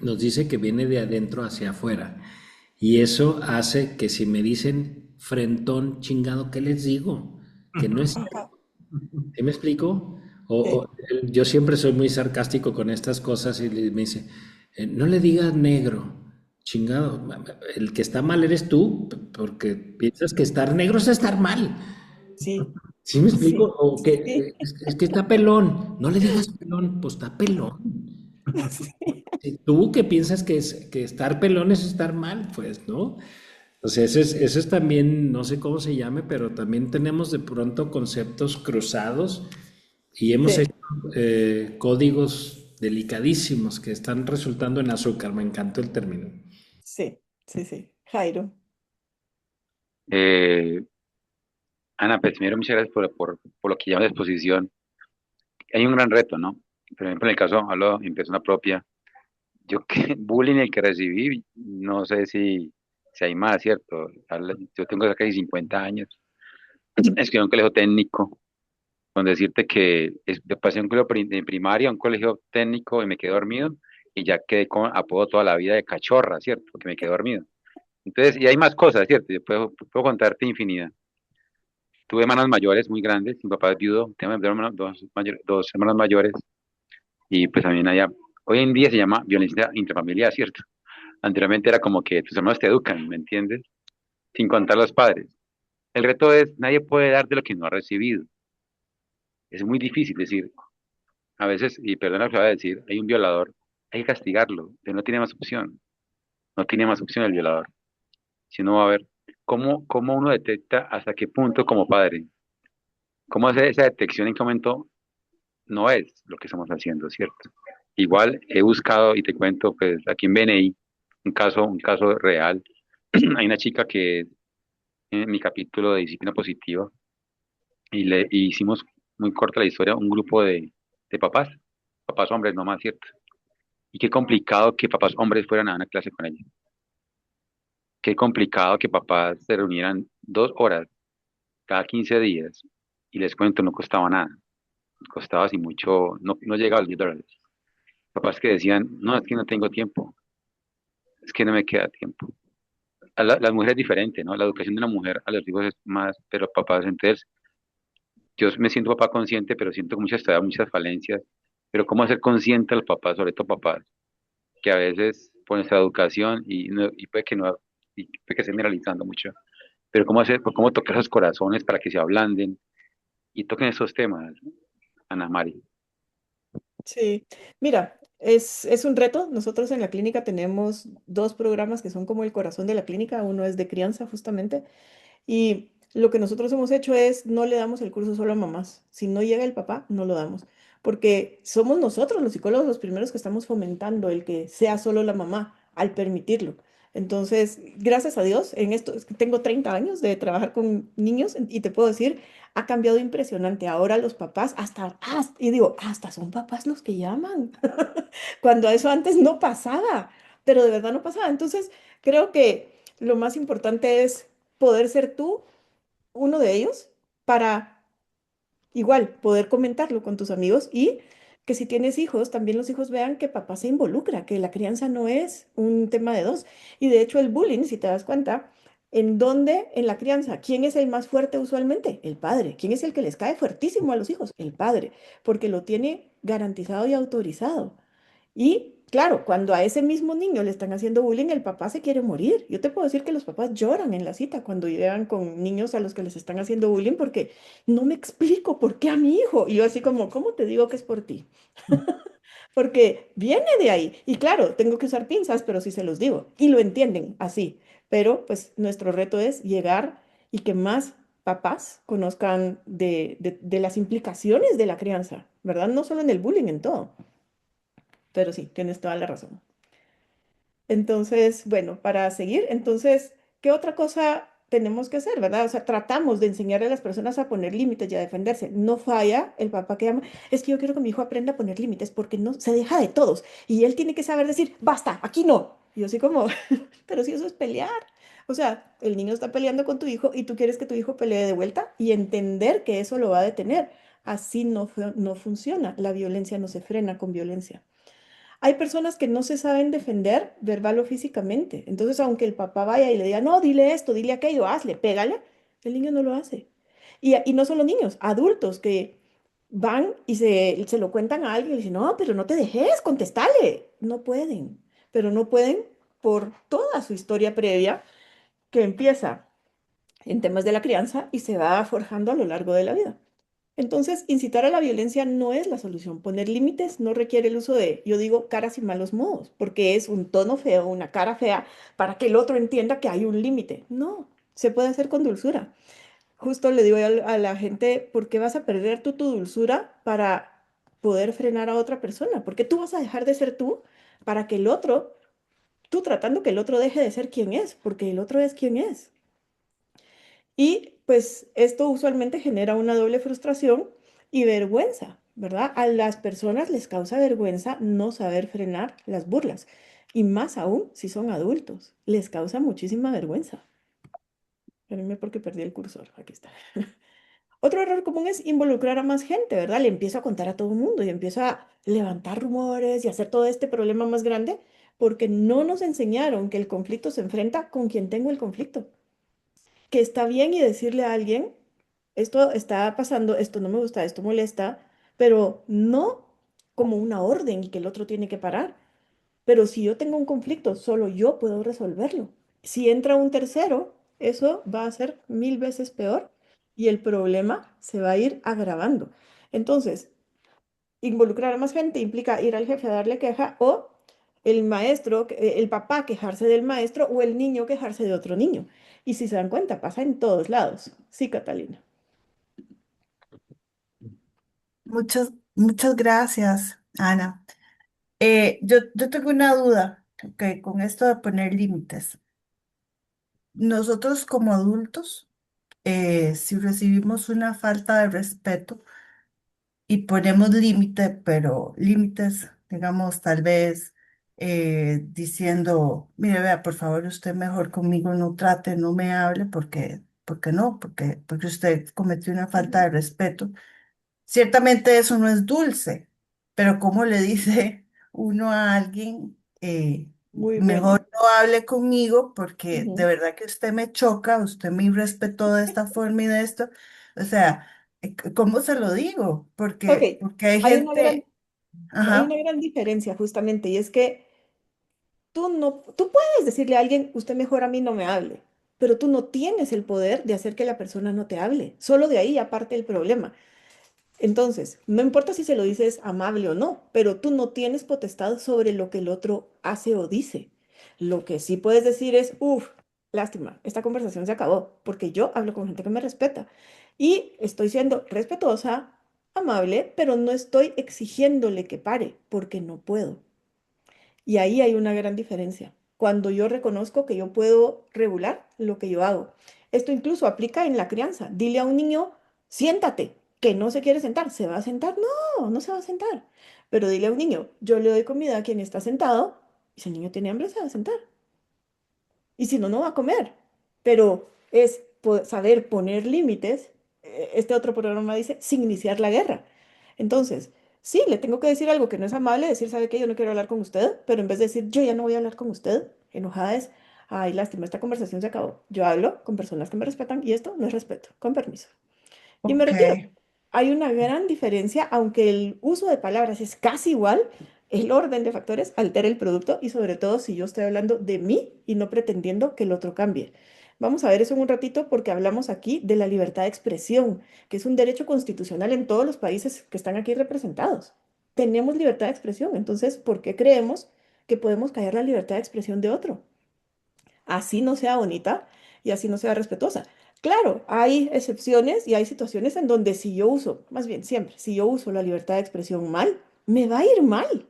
nos dice que viene de adentro hacia afuera. Y eso hace que si me dicen frentón chingado, ¿qué les digo? Que no es ajá, ¿Sí me explico? sí. Yo siempre soy muy sarcástico con estas cosas y me dice, no le digas negro, chingado, el que está mal eres tú, porque piensas que estar negro es estar mal. Sí, ¿Sí me explico? sí, O que sí, es que está pelón, no le digas pelón, pues está pelón. Sí, Si tú que piensas que estar pelón es estar mal, pues, ¿no? O sea, eso es también, no sé cómo se llame, pero también tenemos de pronto conceptos cruzados y hemos sí, hecho códigos delicadísimos que están resultando en azúcar. Me encantó el término. sí, sí, sí. Jairo, Eh, Ana, pues primero muchas gracias por lo que llamas de exposición. Hay un gran reto, ¿no? Por ejemplo, en el caso, hablo en persona propia. Yo que bullying el que recibí, no sé si hay más, ¿cierto? Yo tengo ya casi 50 años. Estudié en un colegio técnico, con decirte que pasé de un colegio de primaria a un colegio técnico y me quedé dormido y ya quedé con apodo toda la vida de cachorra, ¿cierto? Porque me quedé dormido. Entonces, y hay más cosas, ¿cierto? Yo puedo contarte infinidad. Tuve hermanas mayores muy grandes, mi papá es viudo, tengo dos hermanas mayores y pues también allá, hoy en día se llama violencia intrafamiliar, ¿cierto? Anteriormente era como que tus hermanos te educan, ¿me entiendes? Sin contar los padres. El reto es, nadie puede dar de lo que no ha recibido. Es muy difícil decir, a veces, y perdona lo que voy a decir, hay un violador, hay que castigarlo, pero no tiene más opción, no tiene más opción el violador. Si no va a ver cómo uno detecta hasta qué punto como padre, cómo hacer esa detección en qué momento no es lo que estamos haciendo, ¿cierto? Igual he buscado y te cuento, pues aquí en BNI, un caso real. Hay una chica que en mi capítulo de disciplina positiva y hicimos muy corta la historia, un grupo de papás hombres nomás, ¿cierto? Y qué complicado que papás hombres fueran a una clase con ella. Qué complicado que papás se reunieran 2 horas cada 15 días y les cuento, no costaba nada, costaba así mucho, no llegaba a los $10. Papás que decían, no, es que no tengo tiempo, es que no me queda tiempo. La mujer es diferente, ¿no? La educación de una mujer a los hijos es más, pero papás, entonces, yo me siento papá consciente, pero siento todavía muchas falencias. Pero ¿cómo hacer consciente al papá, sobre todo papás, que a veces por nuestra educación y puede que no, y puede que esté generalizando mucho, pero cómo tocar esos corazones para que se ablanden y toquen esos temas, Ana Mari? sí. Mira, es un reto. Nosotros en la clínica tenemos dos programas que son como el corazón de la clínica. Uno es de crianza, justamente. Y lo que nosotros hemos hecho es no le damos el curso solo a mamás. Si no llega el papá, no lo damos. Porque somos nosotros, los psicólogos, los primeros que estamos fomentando el que sea solo la mamá al permitirlo. Entonces, gracias a Dios, en esto, es que tengo 30 años de trabajar con niños y te puedo decir, ha cambiado impresionante. Ahora los papás, y digo, hasta son papás los que llaman, cuando eso antes no pasaba, pero de verdad no pasaba. Entonces, creo que lo más importante es poder ser tú uno de ellos para igual poder comentarlo con tus amigos y que si tienes hijos, también los hijos vean que papá se involucra, que la crianza no es un tema de dos. Y de hecho el bullying, si te das cuenta, ¿en dónde en la crianza? ¿Quién es el más fuerte usualmente? El padre. ¿Quién es el que les cae fuertísimo a los hijos? El padre, porque lo tiene garantizado y autorizado. Y claro, cuando a ese mismo niño le están haciendo bullying, el papá se quiere morir. Yo te puedo decir que los papás lloran en la cita cuando llegan con niños a los que les están haciendo bullying porque no me explico por qué a mi hijo. Y yo así como, ¿cómo te digo que es por ti? Porque viene de ahí. Y claro, tengo que usar pinzas, pero sí se los digo. Y lo entienden así. Pero pues nuestro reto es llegar y que más papás conozcan de las implicaciones de la crianza, ¿verdad? No solo en el bullying, en todo. Pero sí, tienes toda la razón. Entonces, bueno, para seguir, entonces, ¿qué otra cosa tenemos que hacer, verdad? O sea, tratamos de enseñarle a las personas a poner límites y a defenderse. No falla el papá que llama, es que yo quiero que mi hijo aprenda a poner límites porque no se deja de todos y él tiene que saber decir, basta, aquí no. Y yo así como, pero si eso es pelear. O sea, el niño está peleando con tu hijo y tú quieres que tu hijo pelee de vuelta y entender que eso lo va a detener. Así no funciona. La violencia no se frena con violencia. Hay personas que no se saben defender verbal o físicamente. Entonces, aunque el papá vaya y le diga, no, dile esto, dile aquello, hazle, pégale, el niño no lo hace. Y no solo niños, adultos que van y se lo cuentan a alguien y le dicen, no, pero no te dejes, contestale. No pueden, pero no pueden por toda su historia previa que empieza en temas de la crianza y se va forjando a lo largo de la vida. Entonces, incitar a la violencia no es la solución. Poner límites no requiere el uso de, yo digo, caras y malos modos, porque es un tono feo, una cara fea, para que el otro entienda que hay un límite. No, se puede hacer con dulzura. Justo le digo a la gente, ¿por qué vas a perder tú tu dulzura para poder frenar a otra persona? ¿Por qué tú vas a dejar de ser tú para que el otro, tú tratando que el otro deje de ser quien es? Porque el otro es quien es. Y pues esto usualmente genera una doble frustración y vergüenza, ¿verdad? A las personas les causa vergüenza no saber frenar las burlas. Y más aún si son adultos, les causa muchísima vergüenza. Espérenme porque perdí el cursor. Aquí está. Otro error común es involucrar a más gente, ¿verdad? Le empiezo a contar a todo el mundo y empiezo a levantar rumores y hacer todo este problema más grande porque no nos enseñaron que el conflicto se enfrenta con quien tengo el conflicto. Que está bien y decirle a alguien, esto está pasando, esto no me gusta, esto molesta, pero no como una orden y que el otro tiene que parar. Pero si yo tengo un conflicto, solo yo puedo resolverlo. Si entra un tercero, eso va a ser 1000 veces peor y el problema se va a ir agravando. Entonces, involucrar a más gente implica ir al jefe a darle queja o el maestro, el papá quejarse del maestro o el niño quejarse de otro niño. Y si se dan cuenta, pasa en todos lados. Sí, Catalina. Muchas gracias, Ana. Yo tengo una duda, con esto de poner límites. Nosotros como adultos, si recibimos una falta de respeto y ponemos límite, pero límites, digamos, tal vez diciendo, mire, vea, por favor, usted mejor conmigo no trate, no me hable, porque usted cometió una falta Ujú. de respeto. Ciertamente eso no es dulce, pero ¿cómo le dice uno a alguien, Muy bueno. mejor no hable conmigo porque de Ujú. verdad que usted me choca, usted me irrespetó de esta forma y de esto? O sea, ¿cómo se lo digo? Ok, Porque hay hay una gran, gente, hay una ajá, gran diferencia justamente y es que tú no, tú puedes decirle a alguien, usted mejor a mí no me hable, pero tú no tienes el poder de hacer que la persona no te hable. Solo de ahí aparte el problema. Entonces, no importa si se lo dices amable o no, pero tú no tienes potestad sobre lo que el otro hace o dice. Lo que sí puedes decir es, uff, lástima, esta conversación se acabó, porque yo hablo con gente que me respeta y estoy siendo respetuosa, amable, pero no estoy exigiéndole que pare, porque no puedo. Y ahí hay una gran diferencia. Cuando yo reconozco que yo puedo regular lo que yo hago. Esto incluso aplica en la crianza. Dile a un niño, siéntate, que no se quiere sentar. ¿Se va a sentar? No, no se va a sentar. Pero dile a un niño, yo le doy comida a quien está sentado y si el niño tiene hambre, se va a sentar. Y si no, no va a comer. Pero es saber poner límites. Este otro programa dice, sin iniciar la guerra. Entonces, sí, le tengo que decir algo que no es amable, decir, ¿sabe qué? Yo no quiero hablar con usted, pero en vez de decir, yo ya no voy a hablar con usted, enojada es, ay, lástima, esta conversación se acabó. Yo hablo con personas que me respetan y esto no es respeto, con permiso. Y me ok, retiro. Hay una gran diferencia, aunque el uso de palabras es casi igual, el orden de factores altera el producto y sobre todo si yo estoy hablando de mí y no pretendiendo que el otro cambie. Vamos a ver eso en un ratito porque hablamos aquí de la libertad de expresión, que es un derecho constitucional en todos los países que están aquí representados. Tenemos libertad de expresión, entonces, ¿por qué creemos que podemos callar la libertad de expresión de otro? Así no sea bonita y así no sea respetuosa. Claro, hay excepciones y hay situaciones en donde si yo uso, más bien siempre, si yo uso la libertad de expresión mal, me va a ir mal.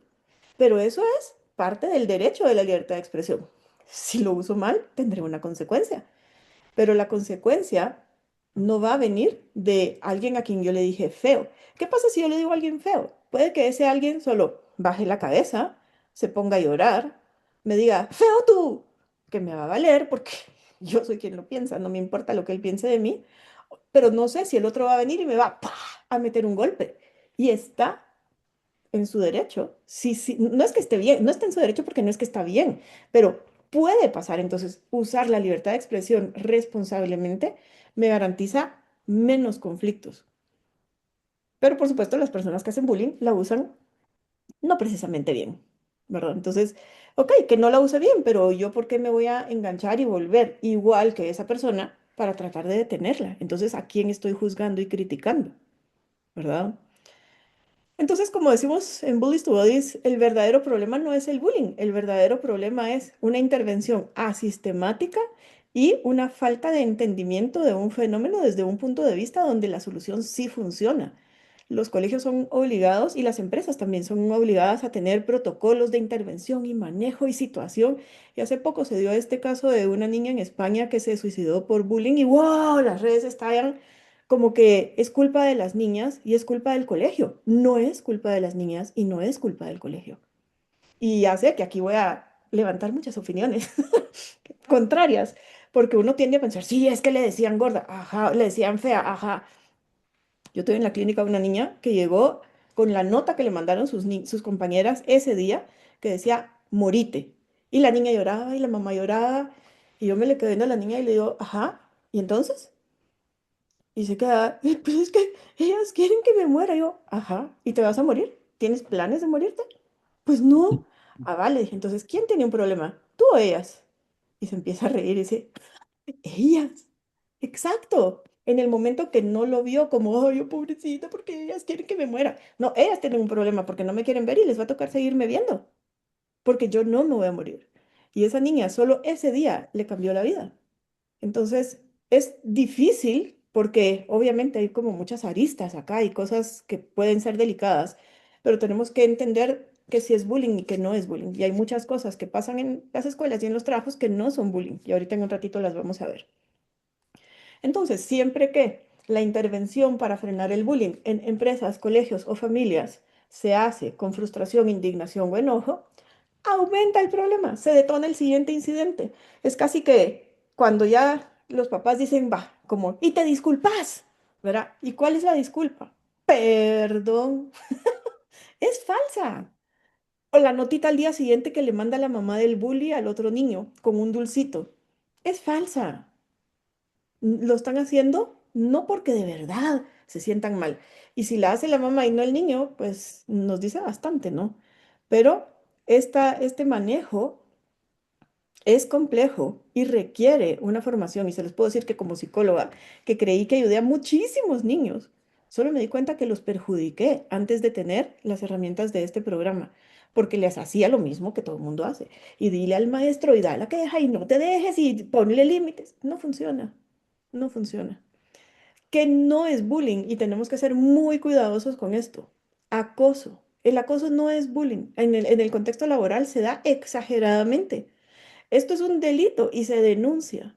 Pero eso es parte del derecho de la libertad de expresión. Si lo uso mal, tendré una consecuencia. Pero la consecuencia no va a venir de alguien a quien yo le dije feo. ¿Qué pasa si yo le digo a alguien feo? Puede que ese alguien solo baje la cabeza, se ponga a llorar, me diga, feo tú, que me va a valer porque yo soy quien lo piensa, no me importa lo que él piense de mí, pero no sé si el otro va a venir y me va ¡pah! A meter un golpe. Y está en su derecho. Sí, sí, no es que esté bien, no está en su derecho porque no es que está bien, pero puede pasar. Entonces, usar la libertad de expresión responsablemente me garantiza menos conflictos. Pero por supuesto, las personas que hacen bullying la usan no precisamente bien, ¿verdad? Entonces, ok, que no la use bien, pero yo por qué me voy a enganchar y volver igual que esa persona para tratar de detenerla. Entonces, ¿a quién estoy juzgando y criticando? ¿verdad? Entonces, como decimos en Bullies to Bodies, el verdadero problema no es el bullying, el verdadero problema es una intervención asistemática y una falta de entendimiento de un fenómeno desde un punto de vista donde la solución sí funciona. Los colegios son obligados y las empresas también son obligadas a tener protocolos de intervención y manejo y situación. Y hace poco se dio este caso de una niña en España que se suicidó por bullying y ¡wow! Las redes estallan como que es culpa de las niñas y es culpa del colegio. No es culpa de las niñas y no es culpa del colegio. Y ya sé que aquí voy a levantar muchas opiniones contrarias, porque uno tiende a pensar, sí, es que le decían gorda, ajá, le decían fea, ajá. Yo tuve en la clínica una niña que llegó con la nota que le mandaron sus compañeras ese día, que decía, morite. Y la niña lloraba y la mamá lloraba, y yo me le quedé viendo a la niña y le digo, ajá, ¿y entonces? Y se queda, pues es que ellas quieren que me muera. Yo, ajá, ¿y te vas a morir? ¿Tienes planes de morirte? Pues no. Ah, vale, dije, entonces, ¿quién tiene un problema? ¿Tú o ellas? Y se empieza a reír y dice, ellas. Exacto. En el momento que no lo vio como, ay, yo pobrecita, porque ellas quieren que me muera. No, ellas tienen un problema porque no me quieren ver y les va a tocar seguirme viendo, porque yo no me voy a morir. Y esa niña solo ese día le cambió la vida. Entonces, es difícil porque obviamente hay como muchas aristas acá y cosas que pueden ser delicadas, pero tenemos que entender que si es bullying y que no es bullying. Y hay muchas cosas que pasan en las escuelas y en los trabajos que no son bullying. Y ahorita en un ratito las vamos a ver. Entonces, siempre que la intervención para frenar el bullying en empresas, colegios o familias se hace con frustración, indignación o enojo, aumenta el problema, se detona el siguiente incidente. Es casi que cuando ya los papás dicen, va, como, y te disculpas, ¿verdad? ¿Y cuál es la disculpa? Perdón, es falsa. O la notita al día siguiente que le manda la mamá del bully al otro niño con un dulcito. Es falsa. Lo están haciendo no porque de verdad se sientan mal. Y si la hace la mamá y no el niño, pues nos dice bastante, ¿no? Pero este manejo es complejo y requiere una formación. Y se les puedo decir que como psicóloga, que creí que ayudé a muchísimos niños, solo me di cuenta que los perjudiqué antes de tener las herramientas de este programa, porque les hacía lo mismo que todo el mundo hace. Y dile al maestro y da la queja y no te dejes y ponle límites. No funciona, no funciona. Que no es bullying y tenemos que ser muy cuidadosos con esto. Acoso. El acoso no es bullying. En el contexto laboral se da exageradamente. Esto es un delito y se denuncia.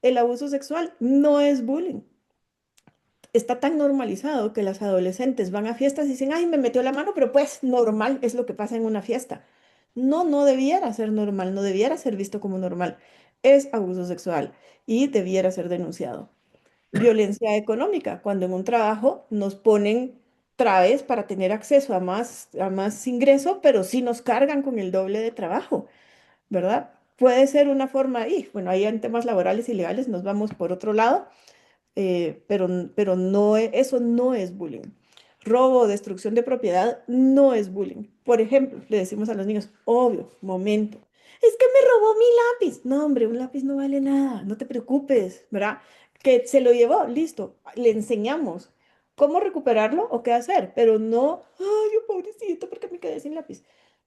El abuso sexual no es bullying. Está tan normalizado que las adolescentes van a fiestas y dicen, ay, me metió la mano, pero pues normal es lo que pasa en una fiesta. No, no debiera ser normal, no debiera ser visto como normal. Es abuso sexual y debiera ser denunciado. Violencia económica, cuando en un trabajo nos ponen traves para tener acceso a más ingreso, pero sí nos cargan con el doble de trabajo. ¿Verdad? Puede ser una forma, y bueno, ahí en temas laborales y legales nos vamos por otro lado, pero no, eso no es bullying. Robo o destrucción de propiedad no es bullying. Por ejemplo, le decimos a los niños, obvio, momento, es que me robó mi lápiz. No, hombre, un lápiz no vale nada, no te preocupes, ¿verdad? Que se lo llevó, listo, le enseñamos cómo recuperarlo o qué hacer, pero no, ay, yo pobrecito, porque me quedé sin lápiz.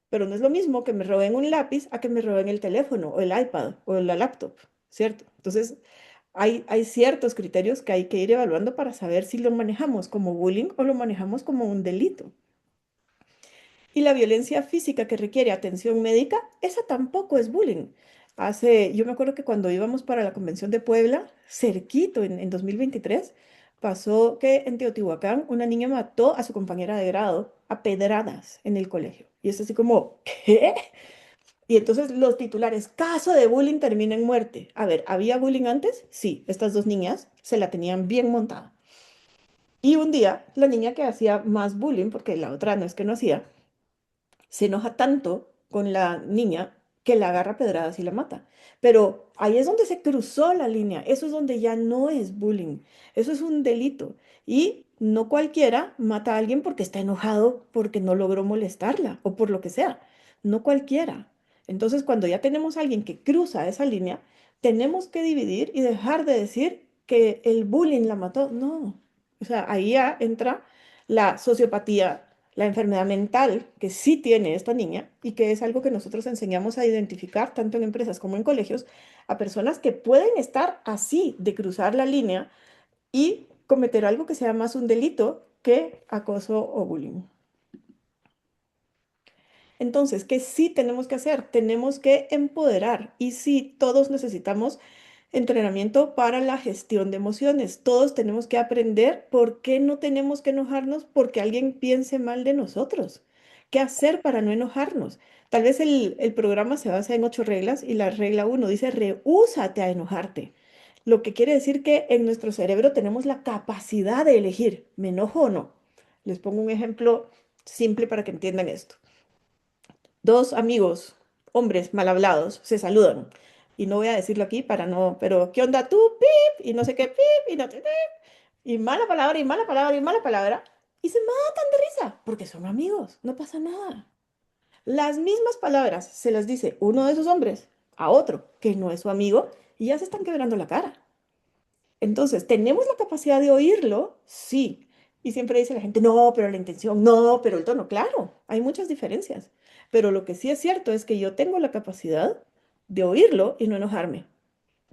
Pero no es lo mismo que me roben un lápiz a que me roben el teléfono o el iPad o la laptop, ¿cierto? Entonces, hay ciertos criterios que hay que ir evaluando para saber si lo manejamos como bullying o lo manejamos como un delito. Y la violencia física que requiere atención médica, esa tampoco es bullying. Yo me acuerdo que cuando íbamos para la Convención de Puebla, cerquito en 2023, pasó que en Teotihuacán una niña mató a su compañera de grado a pedradas en el colegio. Y es así como, ¿qué? Y entonces los titulares, caso de bullying termina en muerte. A ver, ¿había bullying antes? Sí, estas dos niñas se la tenían bien montada. Y un día, la niña que hacía más bullying, porque la otra no es que no hacía, se enoja tanto con la niña que la agarra a pedradas y la mata. Pero ahí es donde se cruzó la línea, eso es donde ya no es bullying, eso es un delito. Y no cualquiera mata a alguien porque está enojado, porque no logró molestarla o por lo que sea. No cualquiera. Entonces, cuando ya tenemos a alguien que cruza esa línea, tenemos que dividir y dejar de decir que el bullying la mató. No. O sea, ahí ya entra la sociopatía, la enfermedad mental que sí tiene esta niña y que es algo que nosotros enseñamos a identificar tanto en empresas como en colegios a personas que pueden estar así de cruzar la línea y cometer algo que sea más un delito que acoso o bullying. Entonces, ¿qué sí tenemos que hacer? Tenemos que empoderar y sí, todos necesitamos entrenamiento para la gestión de emociones. Todos tenemos que aprender por qué no tenemos que enojarnos porque alguien piense mal de nosotros. ¿Qué hacer para no enojarnos? Tal vez el programa se basa en 8 reglas y la regla 1 dice, rehúsate a enojarte. Lo que quiere decir que en nuestro cerebro tenemos la capacidad de elegir, ¿me enojo o no? Les pongo un ejemplo simple para que entiendan esto. Dos amigos, hombres mal hablados, se saludan. Y no voy a decirlo aquí para no, pero ¿qué onda tú? Pip, y no sé qué, pip, y no sé qué, y mala palabra, y mala palabra, y mala palabra. Y se matan de risa, porque son amigos, no pasa nada. Las mismas palabras se las dice uno de esos hombres a otro, que no es su amigo, y ya se están quebrando la cara. Entonces, ¿tenemos la capacidad de oírlo? Sí. Y siempre dice la gente, no, pero la intención, no, pero el tono, claro, hay muchas diferencias. Pero lo que sí es cierto es que yo tengo la capacidad de oírlo y no enojarme.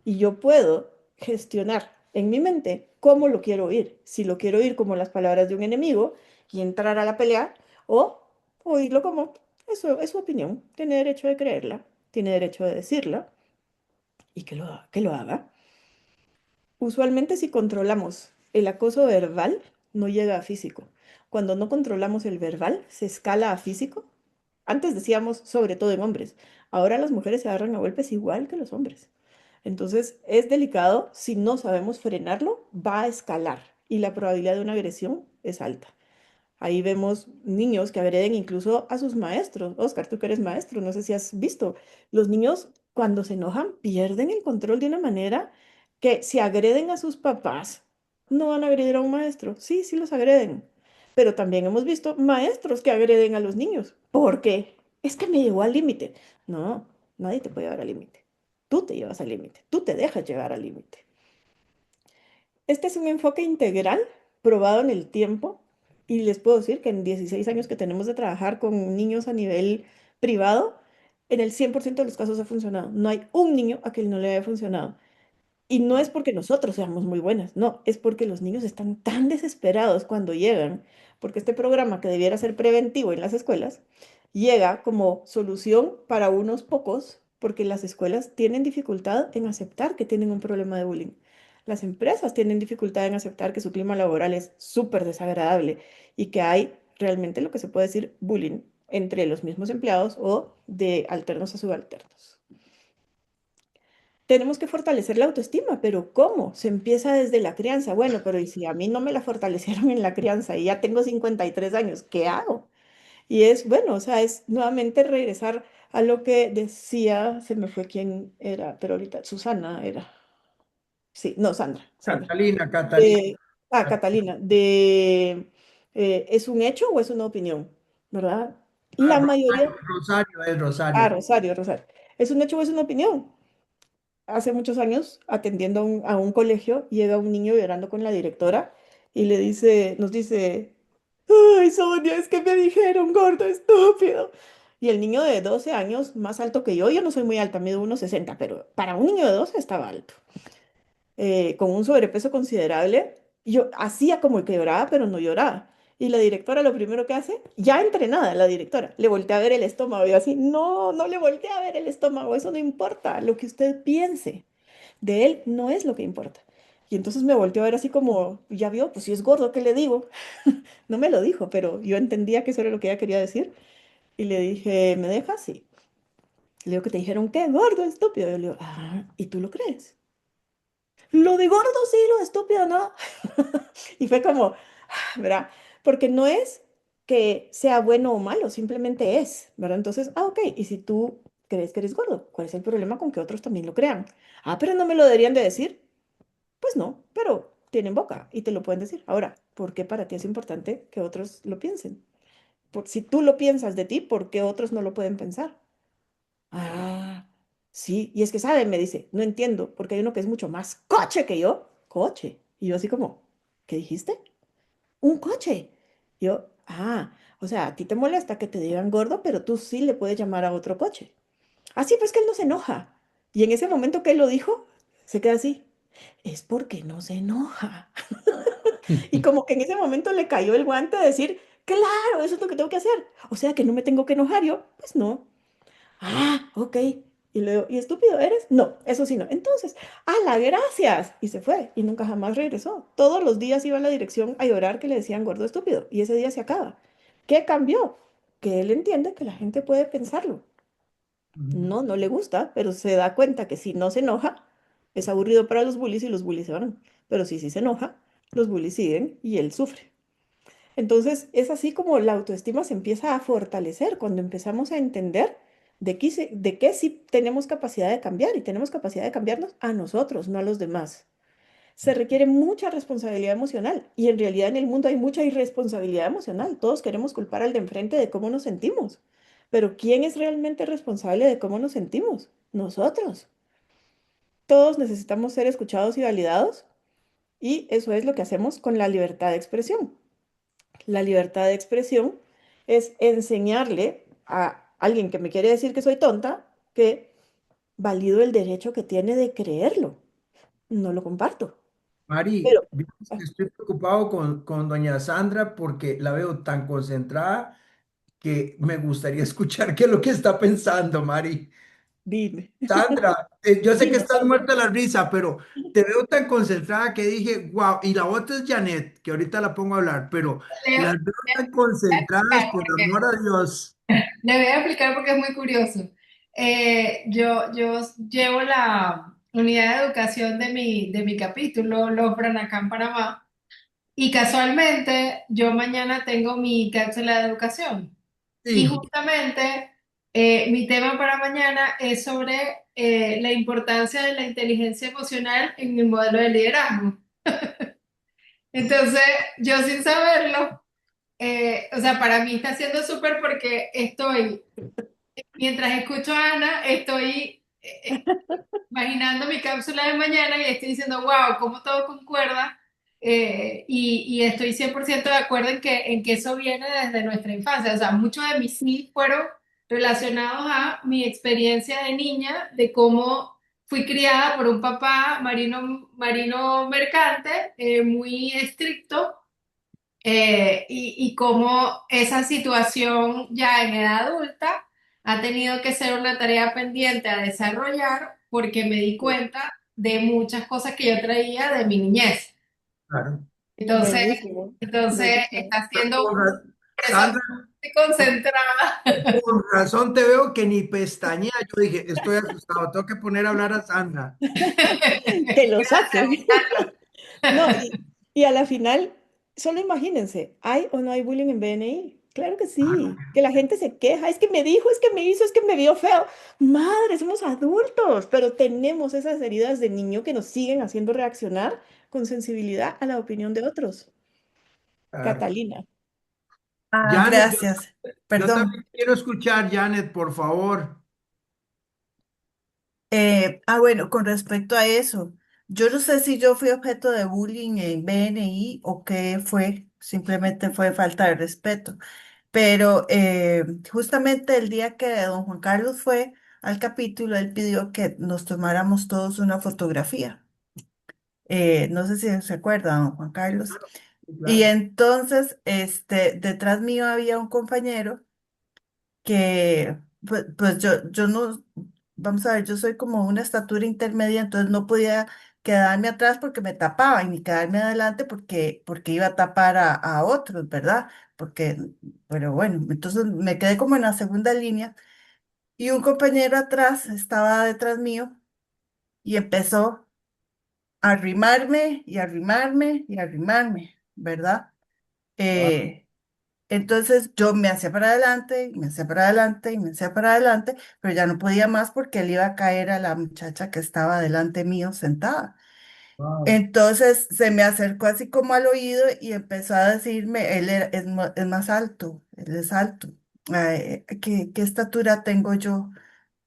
Y yo puedo gestionar en mi mente cómo lo quiero oír. Si lo quiero oír como las palabras de un enemigo y entrar a la pelea, o oírlo como, eso es su opinión, tiene derecho de creerla, tiene derecho de decirla y que lo haga. Usualmente si controlamos el acoso verbal, no llega a físico. Cuando no controlamos el verbal, se escala a físico. Antes decíamos, sobre todo en hombres. Ahora las mujeres se agarran a golpes igual que los hombres. Entonces es delicado, si no sabemos frenarlo, va a escalar y la probabilidad de una agresión es alta. Ahí vemos niños que agreden incluso a sus maestros. Oscar, tú que eres maestro, no sé si has visto. Los niños cuando se enojan pierden el control de una manera que si agreden a sus papás, no van a agredir a un maestro. Sí, sí los agreden. Pero también hemos visto maestros que agreden a los niños. ¿Por qué? Es que me llevó al límite. No, nadie te puede llevar al límite. Tú te llevas al límite. Tú te dejas llevar al límite. Este es un enfoque integral probado en el tiempo y les puedo decir que en 16 años que tenemos de trabajar con niños a nivel privado, en el 100% de los casos ha funcionado. No hay un niño a quien no le haya funcionado. Y no es porque nosotros seamos muy buenas, no, es porque los niños están tan desesperados cuando llegan, porque este programa que debiera ser preventivo en las escuelas, llega como solución para unos pocos, porque las escuelas tienen dificultad en aceptar que tienen un problema de bullying. Las empresas tienen dificultad en aceptar que su clima laboral es súper desagradable y que hay realmente lo que se puede decir bullying entre los mismos empleados o de alternos a subalternos. Tenemos que fortalecer la autoestima, pero ¿cómo? Se empieza desde la crianza. Bueno, pero ¿y si a mí no me la fortalecieron en la crianza y ya tengo 53 años, qué hago? Y es, bueno, o sea, es nuevamente regresar a lo que decía, se me fue quién era, pero ahorita Susana era. Sí, no, Sandra. Catalina, Catalina. De, Catalina, de ¿es un hecho o es una opinión? ¿Verdad? Ah, La mayoría, Rosario, es Rosario. Rosario, ¿es un hecho o es una opinión? Hace muchos años, atendiendo a un colegio, llega un niño llorando con la directora y le dice, nos dice, ay, Sonia, es que me dijeron gordo, estúpido. Y el niño de 12 años, más alto que yo no soy muy alta, mido 1,60, pero para un niño de 12 estaba alto, con un sobrepeso considerable. Yo hacía como el que lloraba, pero no lloraba. Y la directora lo primero que hace, ya entrenada la directora, le voltea a ver el estómago y así, no, no le voltea a ver el estómago, eso no importa, lo que usted piense de él no es lo que importa. Y entonces me volteó a ver así como, ya vio, pues si es gordo, ¿qué le digo? No me lo dijo, pero yo entendía que eso era lo que ella quería decir. Y le dije, ¿me dejas? Sí. Le digo que te dijeron, ¿qué? Gordo, estúpido. Y yo le digo, ah, ¿y tú lo crees? Lo de gordo sí, lo de estúpido no. Y fue como, ¿verdad? Porque no es que sea bueno o malo, simplemente es, ¿verdad? Entonces, ok, y si tú crees que eres gordo, ¿cuál es el problema con que otros también lo crean? Ah, pero no me lo deberían de decir. Pues no, pero tienen boca y te lo pueden decir. Ahora, ¿por qué para ti es importante que otros lo piensen? Si tú lo piensas de ti, ¿por qué otros no lo pueden pensar? Ah, sí, y es que, ¿saben? Me dice, no entiendo, porque hay uno que es mucho más coche que yo. Coche. Y yo así como, ¿qué dijiste? Un coche. Yo, o sea, a ti te molesta que te digan gordo, pero tú sí le puedes llamar a otro coche. Ah, sí, pues que él no se enoja. Y en ese momento que él lo dijo, se queda así. Es porque no se enoja. Y como que en ese momento le cayó el guante de decir, claro, eso es lo que tengo que hacer. O sea que no me tengo que enojar yo. Pues no. Ok. Y le digo, ¿y estúpido eres? No, eso sí no. Entonces, gracias! Y se fue y nunca jamás regresó. Todos los días iba a la dirección a llorar que le decían gordo estúpido. Y ese día se acaba. ¿Qué cambió? Que él entiende que la gente puede pensarlo. Ujú. No, no le gusta, pero se da cuenta que si no se enoja, es aburrido para los bullies y los bullies se van. Pero si sí se enoja, los bullies siguen y él sufre. Entonces, es así como la autoestima se empieza a fortalecer cuando empezamos a entender de qué sí tenemos capacidad de cambiar y tenemos capacidad de cambiarnos a nosotros, no a los demás. Se requiere mucha responsabilidad emocional y en realidad en el mundo hay mucha irresponsabilidad emocional. Todos queremos culpar al de enfrente de cómo nos sentimos, pero ¿quién es realmente responsable de cómo nos sentimos? Nosotros. Todos necesitamos ser escuchados y validados y eso es lo que hacemos con la libertad de expresión. La libertad de expresión es enseñarle a alguien que me quiere decir que soy tonta que valido el derecho que tiene de creerlo. No lo comparto, Mari, pero vieras ah, que estoy preocupado con doña Sandra porque la veo tan concentrada que me gustaría escuchar qué es lo que está pensando, Mari. dime, Sandra, yo sé que dime, estás Pablo. muerta de la risa, pero te veo tan concentrada que dije, wow, y la otra es Janet, que ahorita la pongo a hablar, pero Le, las le veo voy tan a concentradas, explicar por porque, amor a Dios. le voy a explicar porque es muy curioso. Yo llevo la unidad de educación de mi capítulo, Los Branacán Panamá, y casualmente yo mañana tengo mi cápsula de educación. Y Sí, justamente mi tema para mañana es sobre la importancia de la inteligencia emocional en el modelo de liderazgo. Entonces, yo sin saberlo, o sea, para mí está siendo súper porque mientras escucho a Ana, estoy imaginando mi cápsula de mañana y estoy diciendo, wow, cómo todo concuerda. Y estoy 100% de acuerdo en que eso viene desde nuestra infancia. O sea, muchos de mis sí fueron relacionados a mi experiencia de niña, de cómo fui criada por un papá marino mercante, muy estricto, y cómo esa situación ya en edad adulta ha tenido que ser una tarea pendiente a desarrollar porque me di cuenta de muchas cosas que yo traía de mi niñez. claro. Entonces, Buenísimo, entonces buenísimo. está siendo, Con ra- por eso Sandra, estoy concentrada. con razón te veo que ni pestañea. Yo dije, estoy asustado, tengo que poner a hablar a Sandra. Que lo Gracias, saque. Carlos. No, y a la final, solo imagínense, ¿hay o no hay bullying en BNI? Claro que sí, que la gente se queja, es que me dijo, es que me hizo, es que me vio feo. Madre, somos adultos, pero tenemos esas heridas de niño que nos siguen haciendo reaccionar con sensibilidad a la opinión de otros. Claro. Catalina. Janet, Gracias. yo Perdón. también quiero escuchar, Janet, por favor. Bueno, con respecto a eso, yo no sé si yo fui objeto de bullying en BNI o qué fue, simplemente fue falta de respeto. Pero justamente el día que don Juan Carlos fue al capítulo, él pidió que nos tomáramos todos una fotografía. No sé si se acuerda, don Juan Carlos. Sí, Y claro. entonces, detrás mío había un compañero que, pues yo no, vamos a ver, yo soy como una estatura intermedia, entonces no podía quedarme atrás porque me tapaba y ni quedarme adelante porque iba a tapar a otros, ¿verdad? Porque, pero bueno, entonces me quedé como en la segunda línea y un compañero atrás estaba detrás mío y empezó a arrimarme y arrimarme y arrimarme, ¿verdad? Wow. Eh, Entonces yo me hacía para adelante, y me hacía para adelante y me hacía para adelante, pero ya no podía más porque él iba a caer a la muchacha que estaba delante mío sentada. Wow. Entonces se me acercó así como al oído y empezó a decirme, es más alto, él es alto. ¿Qué estatura tengo yo?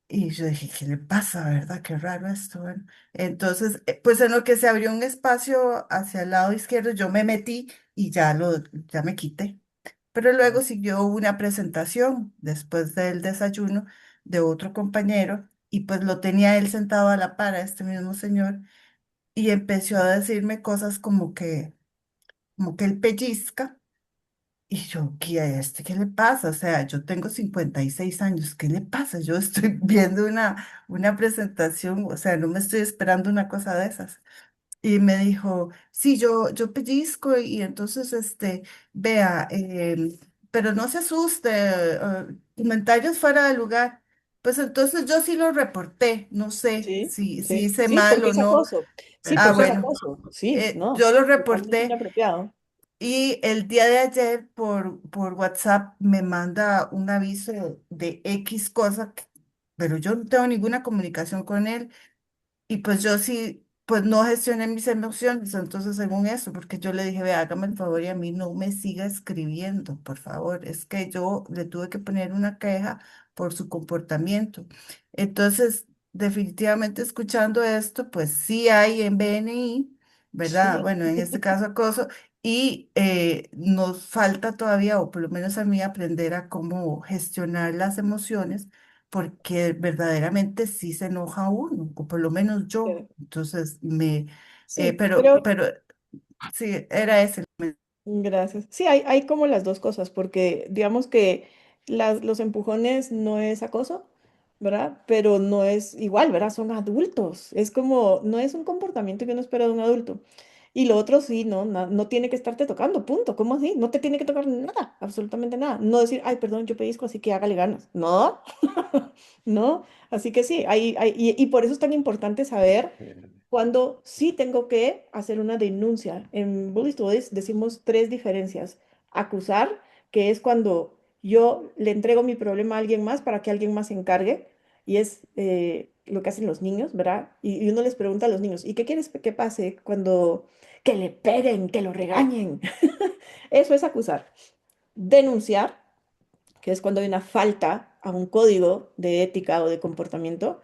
Y yo dije, ¿qué le pasa, verdad? Qué raro esto. Bueno, entonces, pues en lo que se abrió un espacio hacia el lado izquierdo, yo me metí y ya me quité. Pero luego siguió una presentación después del desayuno de otro compañero y pues lo tenía él sentado a la par, a este mismo señor, y empezó a decirme cosas como que él pellizca. Y yo, ¿qué a este? ¿Qué le pasa? O sea, yo tengo 56 años, ¿qué le pasa? Yo estoy viendo una presentación, o sea, no me estoy esperando una cosa de esas. Y me dijo, sí, yo pellizco y entonces, vea, pero no se asuste, comentarios fuera de lugar. Pues entonces yo sí lo reporté, no sé Sí, si sí, hice sí, mal porque o es no. acoso. Sí, Ah, porque es bueno, acoso. Sí, no, yo lo totalmente reporté. inapropiado. Y el día de ayer por WhatsApp me manda un aviso de X cosa, pero yo no tengo ninguna comunicación con él. Y pues yo sí, pues no gestioné mis emociones, entonces según eso, porque yo le dije, vea, hágame el favor y a mí no me siga escribiendo, por favor. Es que yo le tuve que poner una queja por su comportamiento. Entonces, definitivamente escuchando esto, pues sí hay en BNI, ¿verdad? Sí, Bueno, en este caso acoso, y nos falta todavía, o por lo menos a mí, aprender a cómo gestionar las emociones porque verdaderamente sí se enoja uno, o por lo menos yo. Entonces, sí, pero pero sí, era ese. gracias. Sí, hay como las dos cosas, porque digamos que los empujones no es acoso, ¿verdad? Pero no es igual, ¿verdad? Son adultos. Es como, no es un comportamiento que uno espera de un adulto. Y lo otro sí, no, no tiene que estarte tocando, punto. ¿Cómo así? No te tiene que tocar nada, absolutamente nada. No decir, ay, perdón, yo pellizco, así que hágale ganas. No, no. Así que sí, y por eso es tan importante saber cuando sí tengo que hacer una denuncia. En Bully Studies decimos tres diferencias. Acusar, que es cuando yo le entrego mi problema a alguien más para que alguien más se encargue, y es lo que hacen los niños, ¿verdad? Y uno les pregunta a los niños, ¿y qué quieres que pase cuando que le peguen, que lo regañen? Eso es acusar. Denunciar, que es cuando hay una falta a un código de ética o de comportamiento,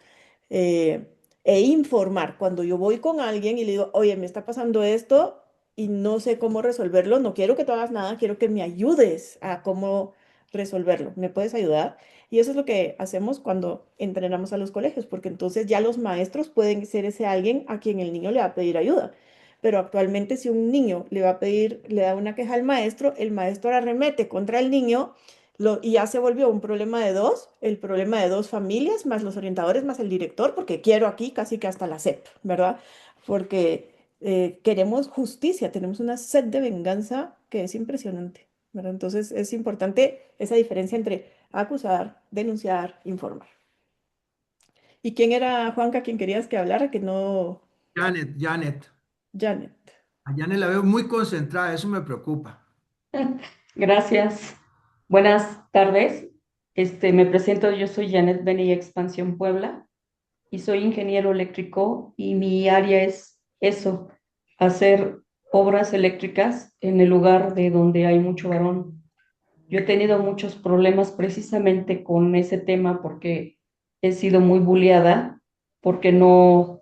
eh, e informar. Cuando yo voy con alguien y le digo, oye, me está pasando esto y no sé cómo resolverlo, no quiero que tú hagas nada, quiero que me ayudes a cómo resolverlo. ¿Me puedes ayudar? Y eso es lo que hacemos cuando entrenamos a los colegios, porque entonces ya los maestros pueden ser ese alguien a quien el niño le va a pedir ayuda. Pero actualmente si un niño le va a pedir, le da una queja al maestro, el maestro la remete contra el niño y ya se volvió un problema de dos, el problema de dos familias, más los orientadores, más el director, porque quiero aquí casi que hasta la SEP, ¿verdad? Porque queremos justicia, tenemos una sed de venganza que es impresionante, ¿verdad? Entonces es importante esa diferencia entre acusar, denunciar, informar. ¿Y quién era, Juanca, quien querías que hablara? Que no, Janet. Janet. A Janet la veo muy concentrada, eso me preocupa. Gracias. Buenas tardes. Me presento, yo soy Janet Beni Expansión Puebla y soy ingeniero eléctrico y mi área es eso, hacer obras eléctricas en el lugar de donde hay mucho varón. Yo he tenido muchos problemas precisamente con ese tema porque he sido muy bulliada, porque no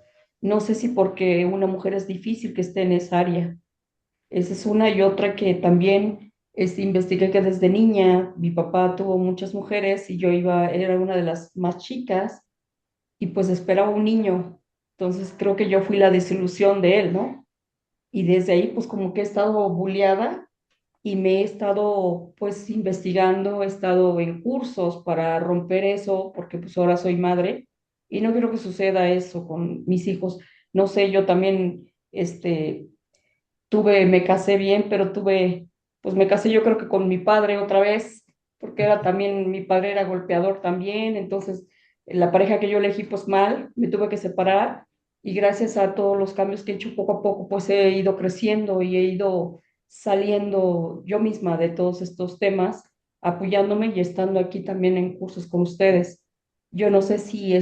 sé si porque una mujer es difícil que esté en esa área. Esa es una y otra que también investigué que desde niña mi papá tuvo muchas mujeres y era una de las más chicas y pues esperaba un niño. Entonces creo que yo fui la desilusión de él, ¿no? Y desde ahí pues como que he estado bulleada y me he estado pues investigando, he estado en cursos para romper eso porque pues ahora soy madre y no quiero que suceda eso con mis hijos. No sé, yo también, me casé bien, pero pues me casé yo creo que con mi padre otra vez, porque era también, mi padre era golpeador también, entonces la pareja que yo elegí pues mal, me tuve que separar y gracias a todos los cambios que he hecho poco a poco, pues he ido creciendo y he ido saliendo yo misma de todos estos temas, apoyándome y estando aquí también en cursos con ustedes. Yo no sé si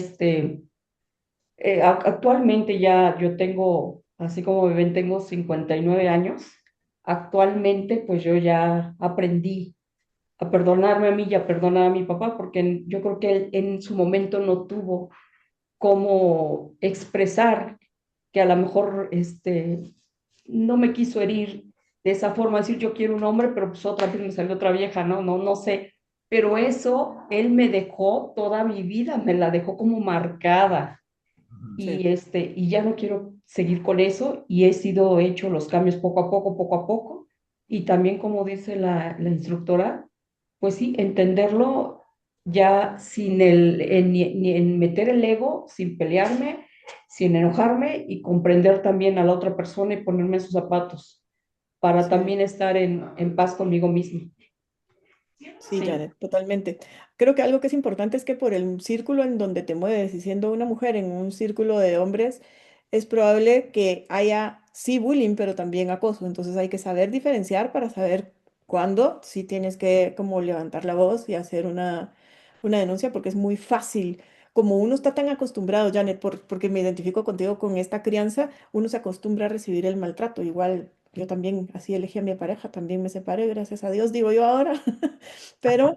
actualmente ya yo tengo, así como me ven, tengo 59 años. Actualmente, pues yo ya aprendí a perdonarme a mí y a perdonar a mi papá, porque yo creo que él en su momento no tuvo cómo expresar que a lo mejor no me quiso herir de esa forma, decir yo quiero un hombre, pero pues otra vez me salió otra vieja, no sé. Pero eso, él me dejó toda mi vida, me la dejó como marcada Sí. y ya no quiero seguir con eso y he hecho los cambios poco a poco. Y también, como dice la instructora, pues sí, entenderlo ya sin ni en meter el ego, sin pelearme, sin enojarme y comprender también a la otra persona y ponerme en sus zapatos para Sí. también estar en paz conmigo mismo. Sí, Sí, Janet, totalmente. Creo que algo que es importante es que por el círculo en donde te mueves y siendo una mujer en un círculo de hombres, es probable que haya sí bullying, pero también acoso. Entonces hay que saber diferenciar para saber cuándo sí tienes que como levantar la voz y hacer una denuncia, porque es muy fácil. Como uno está tan acostumbrado, Janet, porque me identifico contigo con esta crianza, uno se acostumbra a recibir el maltrato. Igual yo también así elegí a mi pareja, también me separé, gracias a Dios, digo yo ahora. Pero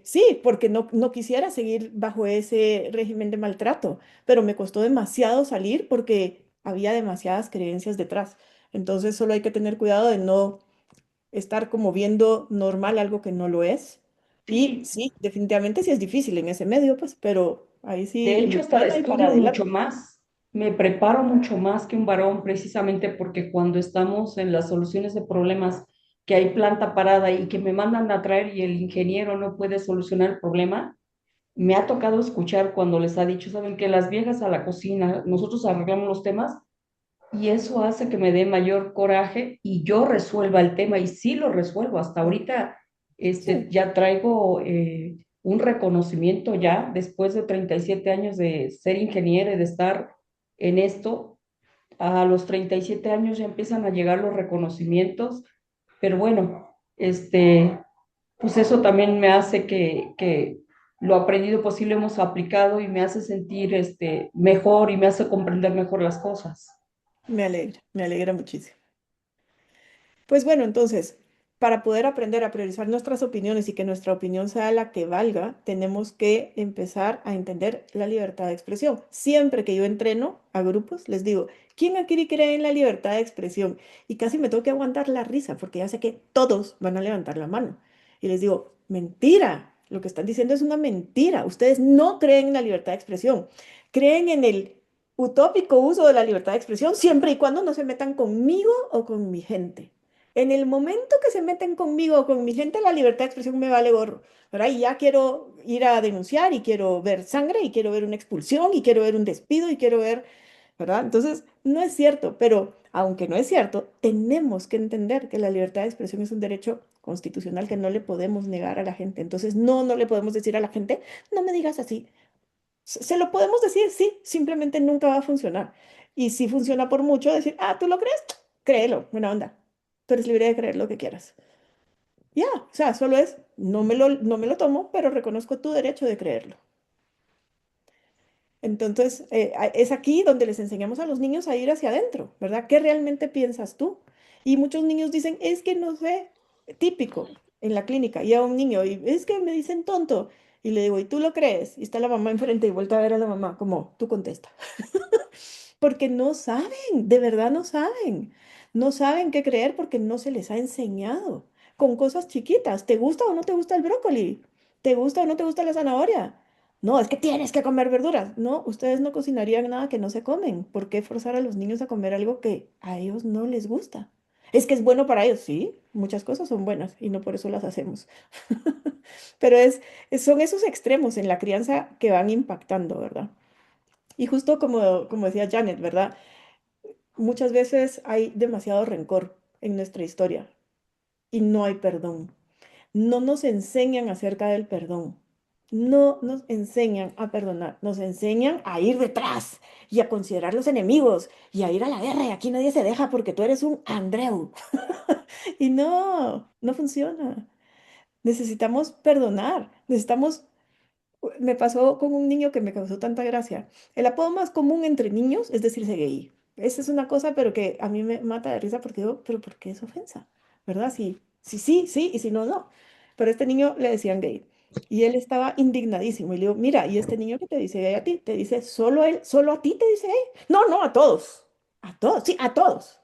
sí, porque no quisiera seguir bajo ese régimen de maltrato, pero me costó demasiado salir porque había demasiadas creencias detrás. Entonces solo hay que tener cuidado de no estar como viendo normal algo que no lo es. Y sí. sí, definitivamente sí es difícil en ese medio, pues, pero ahí De sí hecho, hasta luchona y para estudio mucho adelante. más, me preparo mucho más que un varón, precisamente porque cuando estamos en las soluciones de problemas, que hay planta parada y que me mandan a traer y el ingeniero no puede solucionar el problema, me ha tocado escuchar cuando les ha dicho, saben que las viejas a la cocina, nosotros arreglamos los temas y eso hace que me dé mayor coraje y yo resuelva el tema y sí lo resuelvo. Hasta ahorita Sí, ya traigo un reconocimiento ya después de 37 años de ser ingeniero y de estar en esto. A los 37 años ya empiezan a llegar los reconocimientos, pero bueno, pues eso también me hace que lo aprendido posible hemos aplicado y me hace sentir mejor y me hace comprender mejor las cosas. me alegra muchísimo. Pues bueno, entonces, para poder aprender a priorizar nuestras opiniones y que nuestra opinión sea la que valga, tenemos que empezar a entender la libertad de expresión. Siempre que yo entreno a grupos, les digo, ¿quién aquí cree en la libertad de expresión? Y casi me tengo que aguantar la risa porque ya sé que todos van a levantar la mano. Y les digo, mentira, lo que están diciendo es una mentira. Ustedes no creen en la libertad de expresión, creen en el utópico uso de la libertad de expresión siempre y cuando no se metan conmigo o con mi gente. En el momento que se meten conmigo o con mi gente, la libertad de expresión me vale gorro, ¿verdad? Y ya quiero ir a denunciar y quiero ver sangre y quiero ver una expulsión y quiero ver un despido y quiero ver, ¿verdad? Entonces, no es cierto, pero aunque no es cierto, tenemos que entender que la libertad de expresión es un derecho constitucional que no le podemos negar a la gente. Entonces, no le podemos decir a la gente, no me digas así. Se lo podemos decir, sí, simplemente nunca va a funcionar. Y si funciona por mucho, decir, ah, ¿tú lo crees? Créelo, buena onda. Tú eres libre de creer lo que quieras. Ya, o sea, solo es, no me lo tomo, pero reconozco tu derecho de creerlo. Entonces, es aquí donde les enseñamos a los niños a ir hacia adentro, ¿verdad? ¿Qué realmente piensas tú? Y muchos niños dicen, es que no sé, típico en la clínica, y a un niño, y es que me dicen tonto, y le digo, ¿y tú lo crees? Y está la mamá enfrente y vuelta a ver a la mamá, como, tú contesta. Porque no saben, de verdad no saben. No saben qué creer porque no se les ha enseñado. Con cosas chiquitas. ¿Te gusta o no te gusta el brócoli? ¿Te gusta o no te gusta la zanahoria? No, es que tienes que comer verduras. No, ustedes no cocinarían nada que no se comen. ¿Por qué forzar a los niños a comer algo que a ellos no les gusta? Es que es bueno para ellos, sí. Muchas cosas son buenas y no por eso las hacemos. Pero son esos extremos en la crianza que van impactando, ¿verdad? Y justo como decía Janet, ¿verdad? Muchas veces hay demasiado rencor en nuestra historia y no hay perdón. No nos enseñan acerca del perdón. No nos enseñan a perdonar. Nos enseñan a ir detrás y a considerar los enemigos y a ir a la guerra. Y aquí nadie se deja porque tú eres un Andreu. Y no funciona. Necesitamos perdonar. Me pasó con un niño que me causó tanta gracia. El apodo más común entre niños es decirse gay. Esa es una cosa, pero que a mí me mata de risa porque digo, pero ¿por qué es ofensa? ¿Verdad? Sí, sí, sí, sí, y si no, no. Pero a este niño le decían gay. Y él estaba indignadísimo. Y le digo, mira, ¿y este niño que te dice gay a ti? Te dice solo él, solo a ti te dice gay. No, no, a todos. A todos, sí, a todos.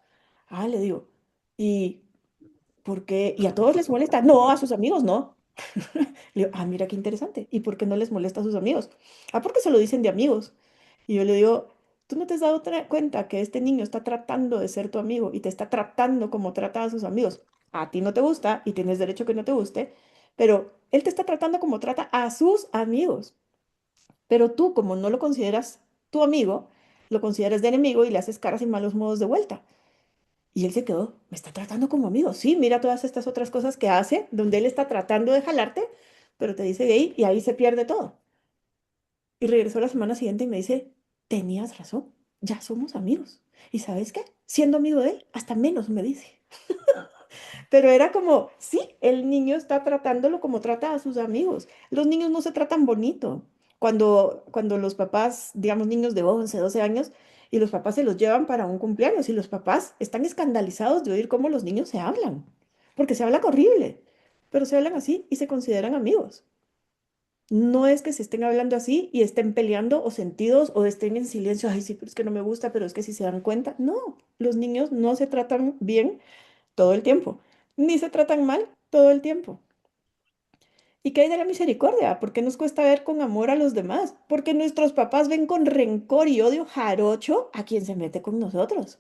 Ah, le digo. ¿Y por qué? ¿Y a todos les molesta? No, a sus amigos no. Le digo, ah, mira qué interesante. ¿Y por qué no les molesta a sus amigos? Ah, porque se lo dicen de amigos. Y yo le digo, ¿tú no te has dado cuenta que este niño está tratando de ser tu amigo y te está tratando como trata a sus amigos? A ti no te gusta y tienes derecho que no te guste, pero él te está tratando como trata a sus amigos. Pero tú, como no lo consideras tu amigo, lo consideras de enemigo y le haces caras y malos modos de vuelta. Y él se quedó, me está tratando como amigo. Sí, mira todas estas otras cosas que hace, donde él está tratando de jalarte, pero te dice gay y ahí se pierde todo. Y regresó la semana siguiente y me dice, tenías razón, ya somos amigos. ¿Y sabes qué? Siendo amigo de él, hasta menos me dice. Pero era como, sí, el niño está tratándolo como trata a sus amigos. Los niños no se tratan bonito. Cuando los papás, digamos niños de 11 12 años, y los papás se los llevan para un cumpleaños, y los papás están escandalizados de oír cómo los niños se hablan, porque se hablan horrible, pero se hablan así y se consideran amigos. No es que se estén hablando así y estén peleando o sentidos o estén en silencio, ay, sí, pero es que no me gusta, pero es que si se dan cuenta, no, los niños no se tratan bien todo el tiempo, ni se tratan mal todo el tiempo. ¿Y qué hay de la misericordia? ¿Por qué nos cuesta ver con amor a los demás? Porque nuestros papás ven con rencor y odio jarocho a quien se mete con nosotros.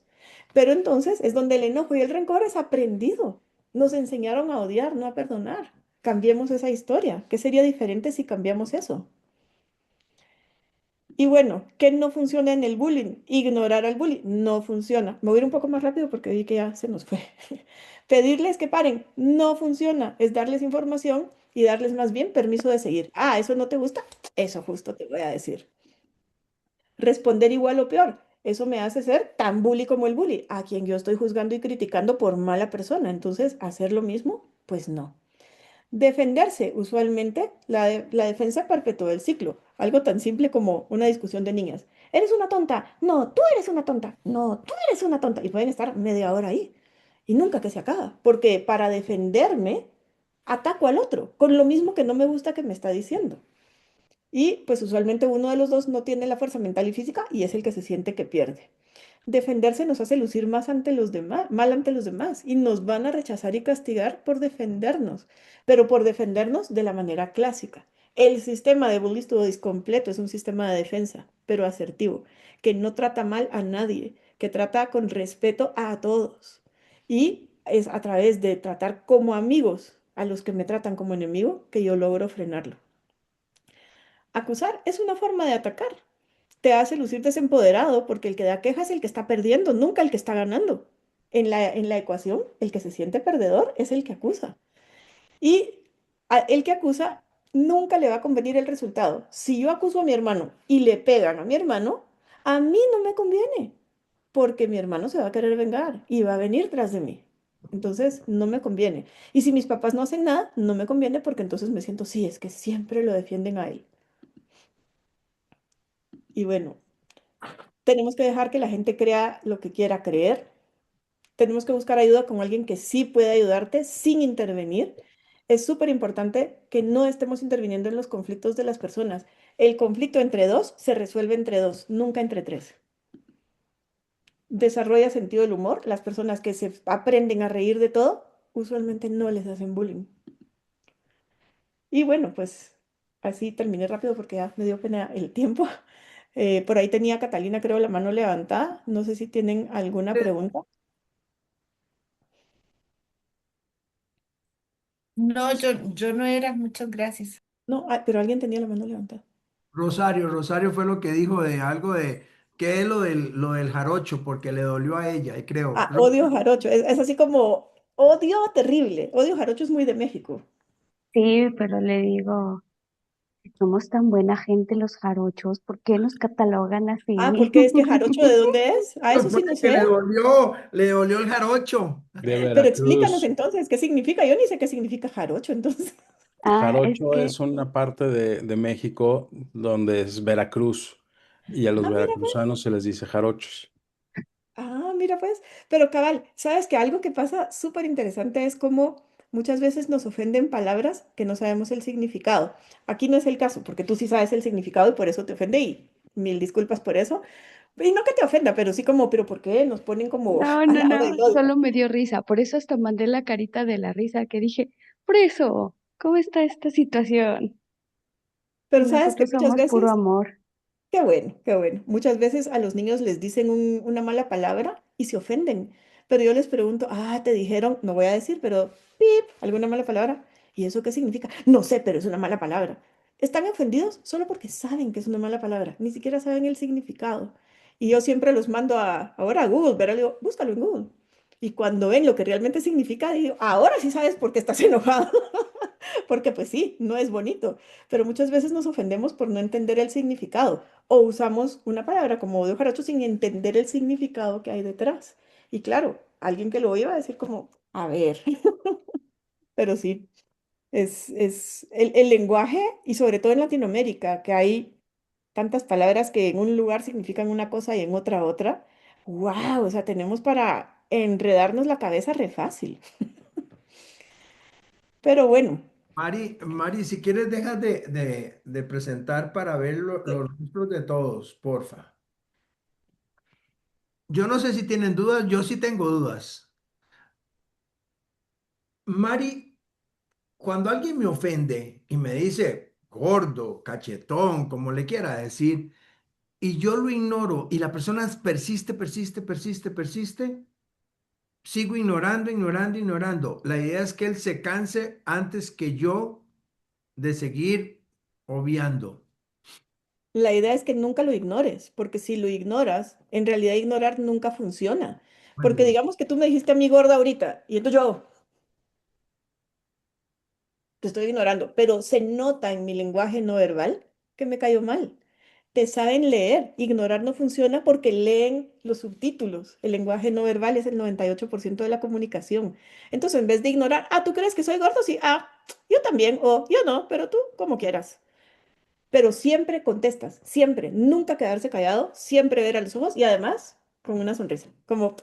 Pero entonces es donde el enojo y el rencor es aprendido. Nos enseñaron a odiar, no a perdonar. Cambiemos esa historia. ¿Qué sería diferente si cambiamos eso? Y bueno, ¿qué no funciona en el bullying? Ignorar al bullying no funciona. Me voy a ir un poco más rápido porque vi que ya se nos fue. Pedirles que paren no funciona. Es darles información y darles más bien permiso de seguir. Ah, ¿eso no te gusta? Eso justo te voy a decir. Responder igual o peor. Eso me hace ser tan bully como el bully, a quien yo estoy juzgando y criticando por mala persona. Entonces, ¿hacer lo mismo? Pues no. Defenderse, usualmente la defensa perpetúa el ciclo, algo tan simple como una discusión de niñas. Eres una tonta, no, tú eres una tonta, no, tú eres una tonta. Y pueden estar media hora ahí y nunca que se acaba, porque para defenderme ataco al otro con lo mismo que no me gusta que me está diciendo. Y pues usualmente uno de los dos no tiene la fuerza mental y física y es el que se siente que pierde. Defenderse nos hace lucir más ante los demás, mal ante los demás y nos van a rechazar y castigar por defendernos, pero por defendernos de la manera clásica. El sistema de Bully Studies completo es un sistema de defensa, pero asertivo, que no trata mal a nadie, que trata con respeto a todos. Y es a través de tratar como amigos a los que me tratan como enemigo que yo logro frenarlo. Acusar es una forma de atacar. Te hace lucir desempoderado porque el que da queja es el que está perdiendo, nunca el que está ganando. En la ecuación, el que se siente perdedor es el que acusa. Y el que acusa nunca le va a convenir el resultado. Si yo acuso a mi hermano y le pegan a mi hermano, a mí no me conviene, porque mi hermano se va a querer vengar y va a venir tras de mí. Entonces, no me conviene. Y si mis papás no hacen nada, no me conviene porque entonces me siento, sí, es que siempre lo defienden a él. Y bueno, tenemos que dejar que la gente crea lo que quiera creer. Tenemos que buscar ayuda con alguien que sí puede ayudarte sin intervenir. Es súper importante que no estemos interviniendo en los conflictos de las personas. El conflicto entre dos se resuelve entre dos, nunca entre tres. Desarrolla sentido del humor. Las personas que se aprenden a reír de todo, usualmente no les hacen bullying. Y bueno, pues así terminé rápido porque ya me dio pena el tiempo. Por ahí tenía Catalina, creo, la mano levantada. No sé si tienen alguna pregunta. No, yo no era, muchas gracias. No, pero alguien tenía la mano levantada. Rosario fue lo que dijo de algo de qué es lo del jarocho, porque le dolió a ella, y creo. Ah, odio jarocho. Es así como odio terrible. Odio jarocho es muy de México. Sí, pero le digo, somos tan buena gente los jarochos, ¿por qué nos catalogan Ah, así? ¿por qué es que jarocho de dónde es? Ah, eso sí no Porque sé. le dolió el jarocho. De Pero explícanos Veracruz. entonces, ¿qué significa? Yo ni sé qué significa jarocho, entonces. Ah, es Jarocho que, es una parte de México donde es Veracruz y a los Ah, mira pues. veracruzanos se les dice jarochos. Ah, mira pues. Pero cabal, ¿sabes que algo que pasa súper interesante es como muchas veces nos ofenden palabras que no sabemos el significado? Aquí no es el caso, porque tú sí sabes el significado y por eso te ofende y mil disculpas por eso. Y no que te ofenda, pero sí como, pero ¿por qué nos ponen como No, al no, lado no, del odio? solo me dio risa. Por eso hasta mandé la carita de la risa que dije, por eso, ¿cómo está esta situación? Pero Y sabes que nosotros muchas somos puro veces, amor. qué bueno, qué bueno. Muchas veces a los niños les dicen una mala palabra y se ofenden. Pero yo les pregunto, te dijeron, no voy a decir, pero pip, alguna mala palabra. ¿Y eso qué significa? No sé, pero es una mala palabra. Están ofendidos solo porque saben que es una mala palabra, ni siquiera saben el significado. Y yo siempre los mando ahora a Google, pero digo, búscalo en Google. Y cuando ven lo que realmente significa, digo, ahora sí sabes por qué estás enojado. Porque pues sí, no es bonito, pero muchas veces nos ofendemos por no entender el significado o usamos una palabra como odio jarocho sin entender el significado que hay detrás. Y claro, alguien que lo oye va a decir como, a ver, pero sí, es el lenguaje y sobre todo en Latinoamérica, que hay tantas palabras que en un lugar significan una cosa y en otra otra. ¡Wow! O sea, tenemos para enredarnos la cabeza re fácil. Pero bueno. Mari, si quieres, dejas de presentar para ver los rostros de todos, porfa. Yo no sé si tienen dudas, yo sí tengo dudas. Mari, cuando alguien me ofende y me dice gordo, cachetón, como le quiera decir, y yo lo ignoro y la persona persiste, persiste, persiste, persiste, sigo ignorando, ignorando, ignorando. La idea es que él se canse antes que yo de seguir obviando. La idea es que nunca lo ignores, porque si lo ignoras, en realidad ignorar nunca funciona. Porque Bueno, digamos que tú me dijiste a mí gorda ahorita, y entonces yo te estoy ignorando, pero se nota en mi lenguaje no verbal que me cayó mal. Te saben leer, ignorar no funciona porque leen los subtítulos. El lenguaje no verbal es el 98% de la comunicación. Entonces, en vez de ignorar, ¿tú crees que soy gordo? Sí, yo también, o yo no, pero tú como quieras. Pero siempre contestas, siempre, nunca quedarse callado, siempre ver a los ojos y además con una sonrisa, como,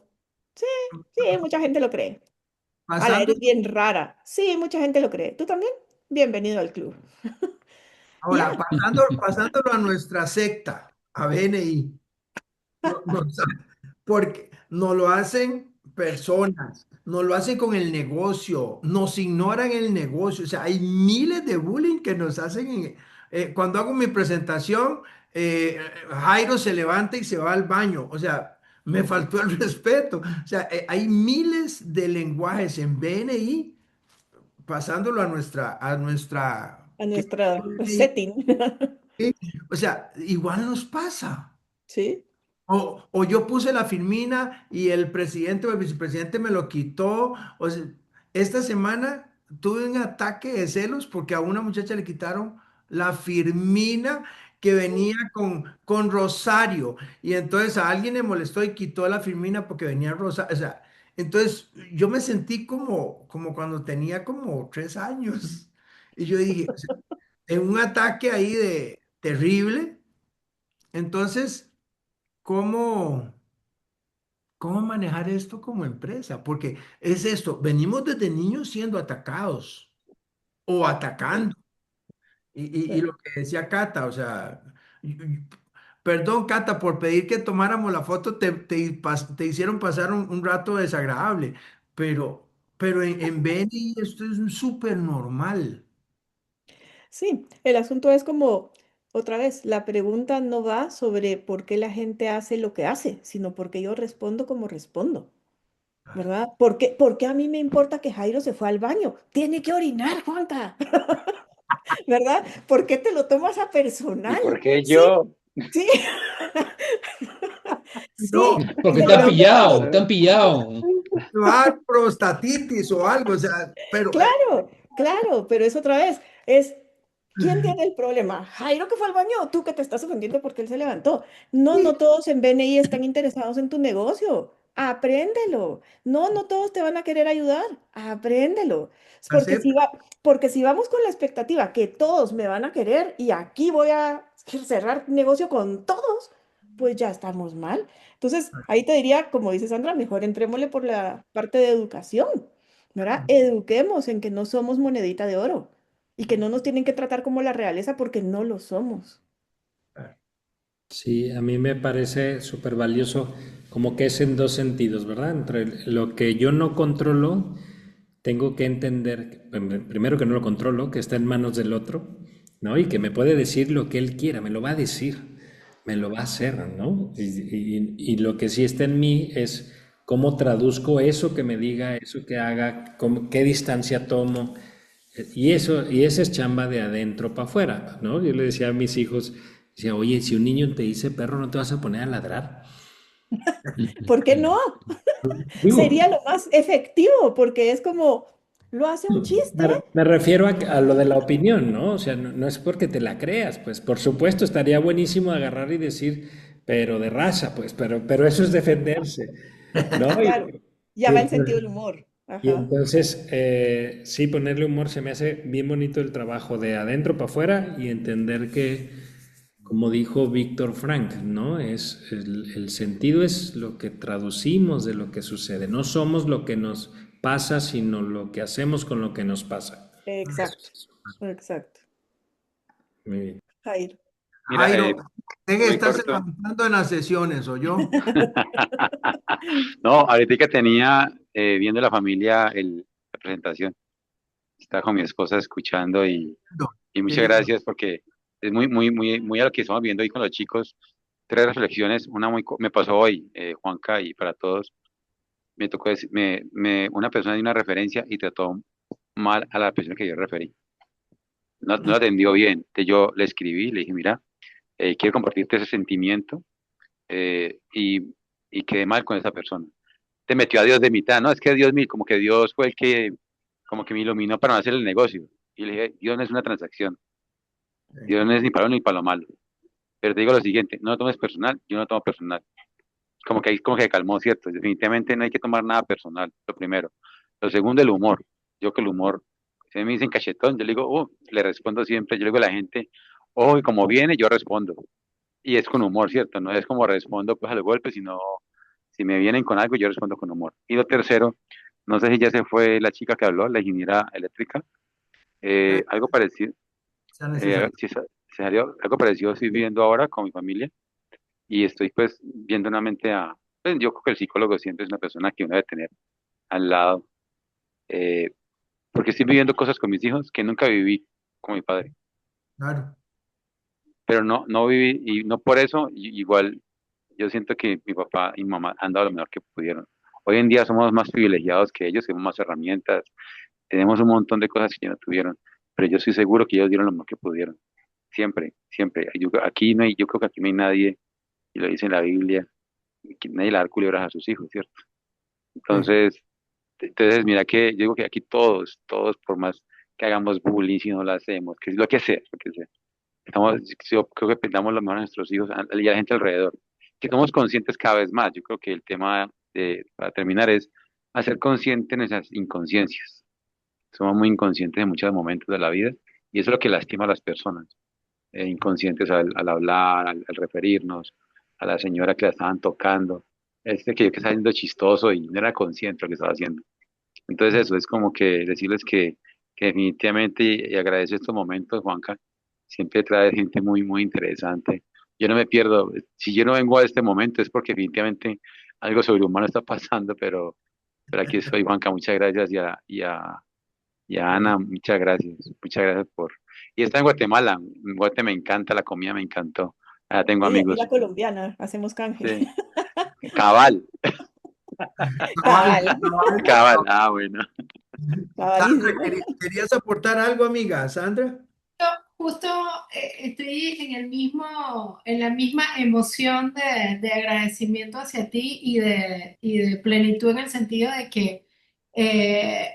sí, sí, mucha gente lo cree. Ala, pasando eres bien rara. Sí, mucha gente lo cree. ¿Tú también? Bienvenido al club. Y ahora, ya, pasándolo a nuestra secta, a BNI, porque no lo hacen personas, no lo hacen con el negocio, nos ignoran el negocio, o sea, hay miles de bullying que nos hacen. Cuando hago mi presentación, Jairo se levanta y se va al baño, o sea, me faltó el respeto, o sea, hay miles de lenguajes en BNI pasándolo a ¿qué? nuestra setting. O sea, igual nos pasa. Sí, O yo puse la firmina y el presidente o el vicepresidente me lo quitó. O sea, esta semana tuve un ataque de celos porque a una muchacha le quitaron la firmina que venía con Rosario. Y entonces a alguien le molestó y quitó la firmina porque venía Rosario. O sea, entonces yo me sentí como cuando tenía como 3 años. Y yo dije, o sea, en un ataque ahí de terrible. Entonces, ¿cómo? ¿Cómo manejar esto como empresa? Porque es esto, venimos desde niños siendo atacados o sí, atacando. Y sí. lo que decía Cata, o sea, perdón Cata por pedir que tomáramos la foto, te hicieron pasar un rato desagradable, pero en Beni esto es súper normal. Sí, el asunto es como, otra vez, la pregunta no va sobre por qué la gente hace lo que hace, sino porque yo respondo como respondo. ¿Verdad? ¿Por qué a mí me importa que Jairo se fue al baño? Tiene que orinar, Juanca, ¿verdad? ¿Por qué te lo tomas a ¿Y personal? por qué Sí, yo? sí, No, sí, y Porque te pero han para ¿en qué pillado, caso? te han pillado. dar prostatitis o algo, o sea, pero Claro, claro, pero es otra vez, es, ¿quién tiene el problema? Jairo que fue al baño, tú que te estás ofendiendo porque él se levantó. No, sí, no todos en BNI están interesados en tu negocio. Apréndelo. No, no todos te van a querer ayudar. Apréndelo. Es acepta. porque si vamos con la expectativa que todos me van a querer y aquí voy a cerrar negocio con todos, pues ya estamos mal. Entonces, ahí te diría, como dice Sandra, mejor entrémosle por la parte de educación. ¿Verdad? Eduquemos en que no somos monedita de oro y que no nos tienen que tratar como la realeza porque no lo somos. Sí, a mí me parece súper valioso, como que es en dos sentidos, ¿verdad? Entre lo que yo no controlo, tengo que entender, primero que no lo controlo, que está en manos del otro, ¿no? Y que me puede decir lo que él quiera, me lo va a decir, me lo va a hacer, ¿no? Y lo que sí está en mí es cómo traduzco eso que me diga, eso que haga, qué distancia tomo. Y esa es chamba de adentro para afuera, ¿no? Yo le decía a mis hijos, decía, oye, si un niño te dice perro, no te vas a poner a ladrar. ¿Por qué no? Digo, Sería lo más efectivo, porque es como, lo hace un chiste. me refiero a lo de la opinión, ¿no? O sea, no es porque te la creas, pues por supuesto estaría buenísimo agarrar y decir, pero de raza, pues, pero eso es defenderse, ¿no? Claro, ya va el sentido del humor. Y Ajá. entonces, sí, ponerle humor se me hace bien bonito el trabajo de adentro para afuera y entender que, como dijo Víctor Frank, ¿no? Es el sentido es lo que traducimos de lo que sucede. No somos lo que nos pasa, sino lo que hacemos con lo que nos pasa. Eso Exacto, es. exacto. Muy bien. Jair. Mira, Jairo, sé que muy estás corto. avanzando en las sesiones, ¿o yo? No, ahorita que tenía viendo la familia la presentación, estaba con mi esposa escuchando No, y qué muchas lindo. gracias porque es muy a lo que estamos viendo hoy con los chicos. Tres reflexiones, una me pasó hoy, Juanca, y para todos. Me tocó una persona dio una referencia y trató mal a la persona que yo referí. No la atendió bien. Entonces yo le escribí, le dije, mira, quiero compartirte ese sentimiento y quedé mal con esa persona. Te metió a Dios de mitad, ¿no? Es que Dios, como que Dios fue el que, como que me iluminó para no hacer el negocio. Y le dije, Dios no es una transacción. Dios no es ni para lo ni para lo malo. Pero te digo lo siguiente, no lo tomes personal, yo no lo tomo personal. Como que ahí como que calmó, ¿cierto? Definitivamente no hay que tomar nada personal, lo primero. Lo segundo, el humor. Yo que el humor, si me dicen cachetón, yo le digo, le respondo siempre, yo le digo a la gente, y como viene, yo respondo. Y es con humor, ¿cierto? No es como respondo pues al golpe, sino si me vienen con algo, yo respondo con humor. Y lo tercero, no sé si ya se fue la chica que habló, la ingeniera eléctrica, Eh, algo parecido, sea necesario. si salió, algo parecido estoy viviendo ahora con mi familia y estoy pues viendo una mente pues yo creo que el psicólogo siempre es una persona que uno debe tener al lado, eh, porque estoy viviendo cosas con mis hijos que nunca viví con mi padre, Claro, pero no viví y no por eso igual yo siento que mi papá y mi mamá han dado lo mejor que pudieron. Hoy en día somos más privilegiados que ellos, tenemos más herramientas, tenemos un montón de cosas que ellos no tuvieron, pero yo estoy seguro que ellos dieron lo mejor que pudieron. Siempre, siempre. Aquí no hay, yo creo que aquí no hay nadie, y lo dice en la Biblia, que nadie le da culebras a sus hijos, ¿cierto? sí. Entonces, mira que yo digo que aquí todos, por más que hagamos bullying, si no lo hacemos, que es lo que sea. Yo creo que damos lo mejor a nuestros hijos y a la gente alrededor. Que somos conscientes cada vez más. Yo creo que el tema para terminar es hacer consciente nuestras inconsciencias. Somos muy inconscientes en muchos momentos de la vida y eso es lo que lastima a las personas. Inconscientes al hablar, al referirnos, a la señora que la estaban tocando. Que estaba siendo chistoso y no era consciente de lo que estaba haciendo. Entonces eso es como que decirles que definitivamente y agradezco estos momentos, Juanca, siempre trae gente muy interesante. Yo no me pierdo, si yo no vengo a este momento es porque definitivamente algo sobrehumano está pasando, pero aquí estoy, Juanca, muchas gracias y a Ana, muchas gracias por... Y está en Guatemala, en Guatemala me encanta, la comida me encantó, tengo Y aquí amigos, la colombiana, hacemos canje. sí, cabal, Cabal, Cabal, cabal, cabal, cabal. bueno. Sandra, cabalísimo. ¿querías aportar algo, amiga? Sandra. Justo estoy en la misma emoción de agradecimiento hacia ti y de plenitud en el sentido de que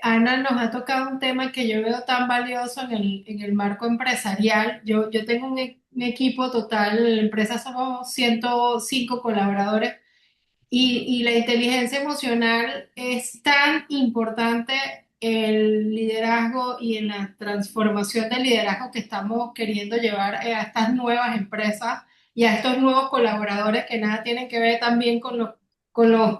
Ana nos ha tocado un tema que yo veo tan valioso en el marco empresarial. Yo tengo un equipo total, en la empresa somos 105 colaboradores y la inteligencia emocional es tan importante en el liderazgo y en la transformación del liderazgo que estamos queriendo llevar a estas nuevas empresas y a estos nuevos colaboradores que nada tienen que ver también con los, con los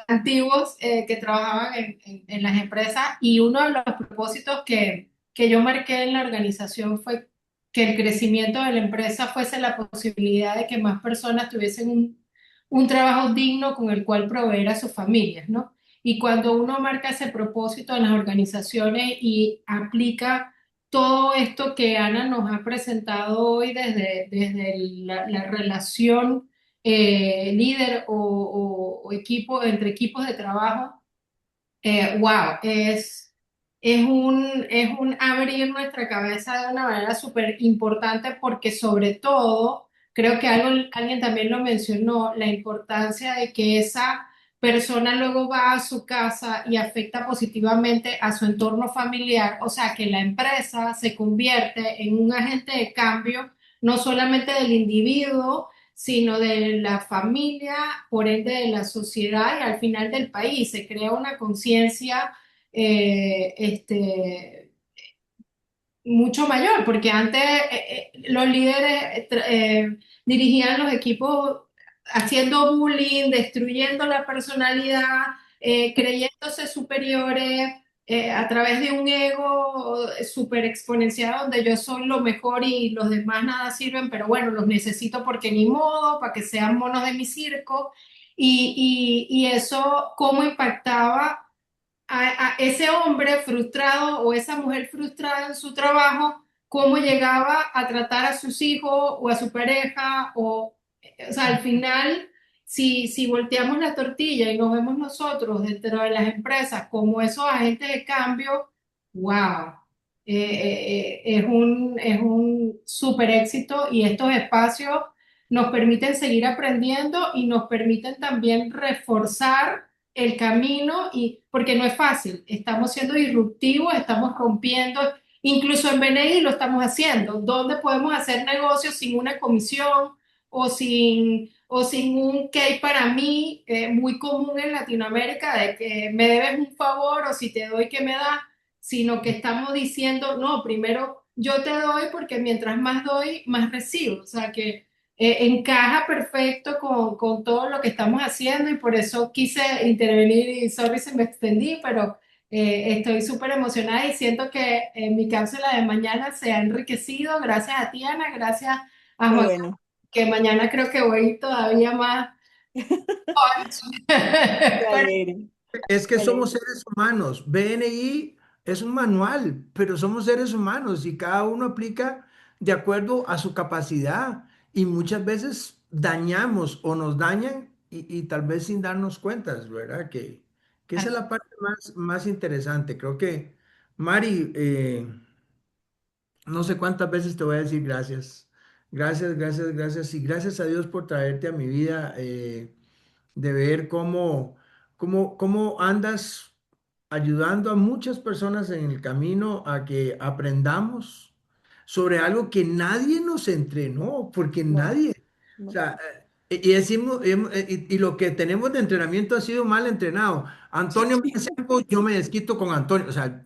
antiguos que trabajaban en las empresas. Y uno de los propósitos que yo marqué en la organización fue que el crecimiento de la empresa fuese la posibilidad de que más personas tuviesen un trabajo digno con el cual proveer a sus familias, ¿no? Y cuando uno marca ese propósito en las organizaciones y aplica todo esto que Ana nos ha presentado hoy desde la relación líder o equipo, entre equipos de trabajo, wow, es un abrir nuestra cabeza de una manera súper importante porque sobre todo, creo que alguien también lo mencionó, la importancia de que esa persona luego va a su casa y afecta positivamente a su entorno familiar, o sea, que la empresa se convierte en un agente de cambio, no solamente del individuo, sino de la familia, por ende de la sociedad y al final del país. Se crea una conciencia mucho mayor, porque antes los líderes dirigían los equipos haciendo bullying, destruyendo la personalidad, creyéndose superiores. A través de un ego súper exponenciado donde yo soy lo mejor y los demás nada sirven, pero bueno, los necesito porque ni modo, para que sean monos de mi circo. Y eso, ¿cómo impactaba a ese hombre frustrado o esa mujer frustrada en su trabajo, cómo llegaba a tratar a sus hijos o a su pareja? O sea, al final, si volteamos la tortilla y nos vemos nosotros dentro de las empresas como esos agentes de cambio, wow, es un súper éxito y estos espacios nos permiten seguir aprendiendo y nos permiten también reforzar el camino y porque no es fácil, estamos siendo disruptivos, estamos rompiendo, incluso en BNI lo estamos haciendo, ¿dónde podemos hacer negocios sin una comisión o sin un que para mí muy común en Latinoamérica de que me debes un favor o si te doy que me das, sino que estamos diciendo, no, primero yo te doy porque mientras más doy, más recibo, o sea que encaja perfecto con todo lo que estamos haciendo y por eso quise intervenir y sorry si me extendí, pero estoy súper emocionada y siento que mi cápsula de mañana se ha enriquecido. Gracias a ti, Ana, gracias a Qué Juan, bueno. que mañana creo que voy todavía más. Qué Pero alegre, Es que qué somos alegre. seres humanos. BNI es un manual, pero somos seres humanos y cada uno aplica de acuerdo a su capacidad y muchas veces dañamos o nos dañan y tal vez sin darnos cuenta, ¿verdad? Que esa es la parte más interesante. Creo que, Mari, no sé cuántas veces te voy a decir gracias. Gracias, gracias, gracias y gracias a Dios por traerte a mi vida. De ver cómo andas ayudando a muchas personas en el camino a que aprendamos sobre algo que nadie nos entrenó, porque No, nadie, o no. sea, y decimos, y lo que tenemos de entrenamiento ha sido mal entrenado. Antonio me hace algo, yo me desquito con Antonio, o sea,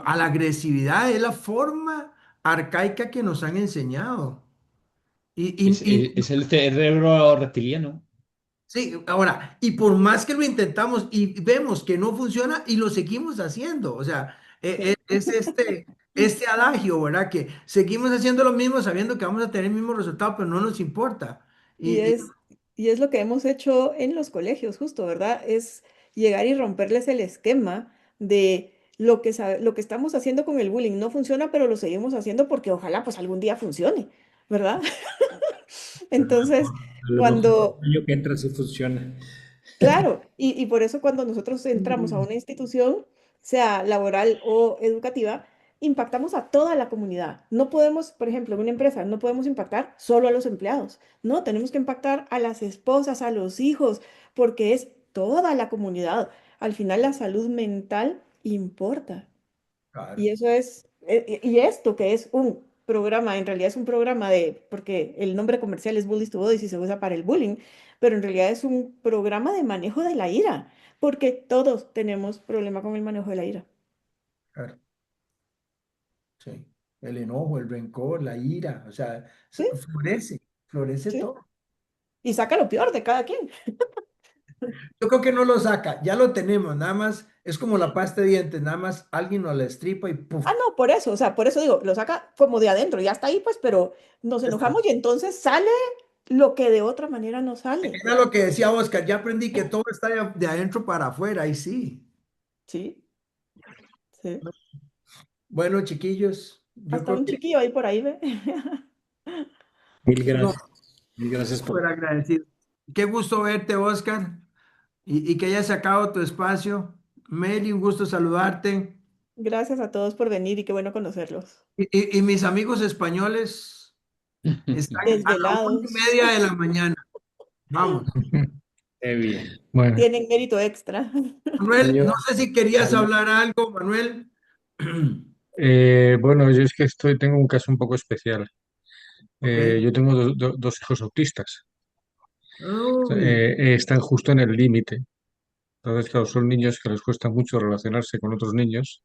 a la agresividad es la forma arcaica que nos han enseñado. Y Es el cerebro reptiliano. sí, ahora, y por más que lo intentamos y vemos que no funciona y lo seguimos haciendo, o sea, Sí. es este adagio, ¿verdad? Que seguimos haciendo lo mismo sabiendo que vamos a tener el mismo resultado, pero no nos importa. Y Y es, y es lo que hemos hecho en los colegios, justo, ¿verdad? Es llegar y romperles el esquema de lo que estamos haciendo con el bullying. No funciona, pero lo seguimos haciendo porque ojalá pues algún día funcione, ¿verdad? Entonces, A lo mejor cuando, el año que entra sí funciona. claro, y por eso cuando nosotros entramos a una institución, sea laboral o educativa, impactamos a toda la comunidad. No podemos, por ejemplo, en una empresa, no podemos impactar solo a los empleados. No, tenemos que impactar a las esposas, a los hijos, porque es toda la comunidad. Al final la salud mental importa. claro, Y eso es, y esto que es un programa, en realidad es un programa de, porque el nombre comercial es Bullies to Bodies y se usa para el bullying, pero en realidad es un programa de manejo de la ira, porque todos tenemos problema con el manejo de la ira. claro, sí. El enojo, el rencor, la ira, o sea, ¿Sí? florece ¿Sí? todo. Y saca lo peor de cada quien. Yo creo que no lo saca, ya lo tenemos, nada más es como la pasta de dientes, nada más alguien nos la estripa y Ah, ¡puf! no, por eso, o sea, por eso digo, lo saca como de adentro, ya está ahí, pues, pero nos Ya está. enojamos y entonces sale lo que de otra manera no sale. Era lo que decía Oscar, ya aprendí que todo está de adentro para afuera, y sí. Sí, sí. Bueno, chiquillos, yo Hasta creo un que chiquillo ahí por ahí, ¿ve? Mil no, gracias. Mil gracias por... súper agradecido. Qué gusto verte, Oscar, y que hayas sacado tu espacio. Mary, un gusto saludarte. Gracias a todos por venir y qué bueno conocerlos. Y mis amigos españoles están a la una y Desvelados, media de la mañana. Vamos. Qué bien. Bueno, tienen mérito extra. Manuel, no Señor, sé si querías señor, hablar algo, Manuel. bueno, yo es que tengo un caso un poco especial. Ok. Yo tengo dos hijos autistas. Uy, Están justo en el límite. Entonces, claro, son niños que les cuesta mucho relacionarse con otros niños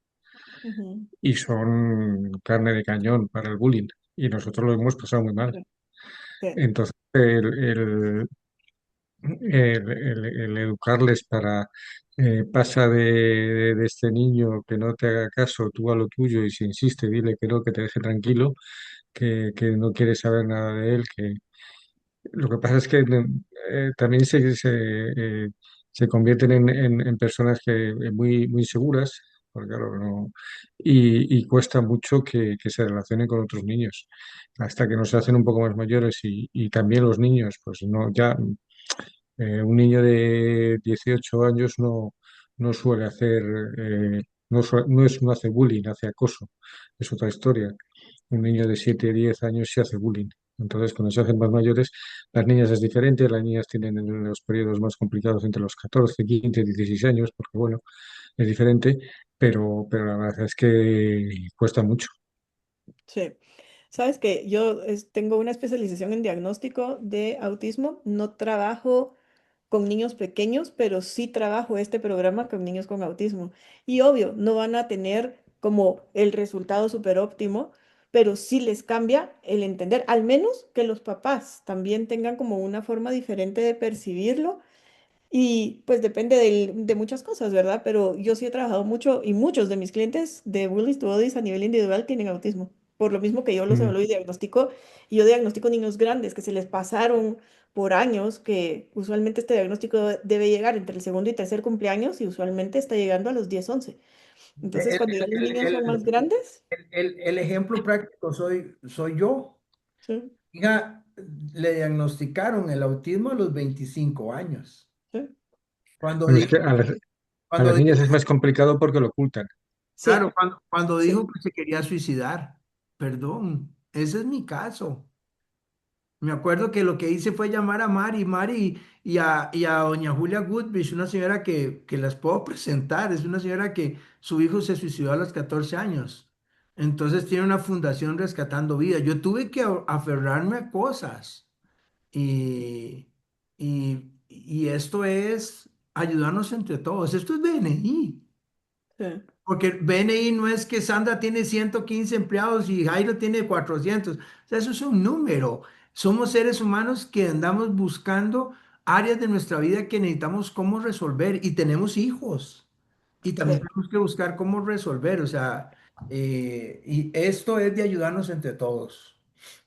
Ujú, y son carne de cañón para el bullying. Y nosotros lo hemos pasado muy mal. sí, sí, Entonces, el educarles para pasa de este niño que no te haga caso, tú a lo tuyo y si insiste, dile que no, que te deje tranquilo, que no quieres saber nada de él, que lo que pasa es que también se convierten en personas que muy, muy seguras, porque claro, y cuesta mucho que se relacionen con otros niños, hasta que nos hacen un poco más mayores y también los niños, pues no, ya un niño de 18 años no suele hacer, no hace bullying, hace acoso, es otra historia. Un niño de 7 10 años sí hace bullying. Entonces, cuando se hacen más mayores, las niñas es diferente, las niñas tienen los periodos más complicados entre los 14 15 16 años, porque bueno, es diferente, pero la verdad es que cuesta mucho. sí. Sabes que yo tengo una especialización en diagnóstico de autismo. No trabajo con niños pequeños, pero sí trabajo este programa con niños con autismo. Y obvio, no van a tener como el resultado súper óptimo, pero sí les cambia el entender, al menos que los papás también tengan como una forma diferente de percibirlo y pues depende de muchas cosas, ¿verdad? Pero yo sí he trabajado mucho y muchos de mis clientes de Willis to Oldies a nivel individual tienen autismo. Por lo mismo que yo los Mm. evalúo y diagnostico, y yo diagnostico niños grandes que se les pasaron por años, que usualmente este diagnóstico debe llegar entre el segundo y tercer cumpleaños y usualmente está llegando a los 10 11. Entonces, el, cuando ya los el- niños son más el- grandes, el ejemplo práctico soy yo. sí, Hija, le diagnosticaron el autismo a los 25 años. sí, Cuando Bueno, es dijo, que a cuando las dijo, niñas es más complicado porque lo ocultan. claro, sí, cuando dijo sí, que se quería suicidar. Perdón, ese es mi caso. Me acuerdo que lo que hice fue llamar a Mari y a doña Julia Goodrich, una señora que las puedo presentar. Es una señora que su hijo se suicidó a los 14 años. Entonces tiene una fundación rescatando vidas. Yo tuve que aferrarme a cosas. Y esto es ayudarnos entre todos. Esto es BNI. sí, Porque BNI no es que Sandra tiene 115 empleados y Jairo tiene 400. O sea, eso es un número. Somos seres humanos que andamos buscando áreas de nuestra vida que necesitamos cómo resolver y tenemos hijos y también sí. tenemos que buscar cómo resolver. O sea, y esto es de ayudarnos entre todos.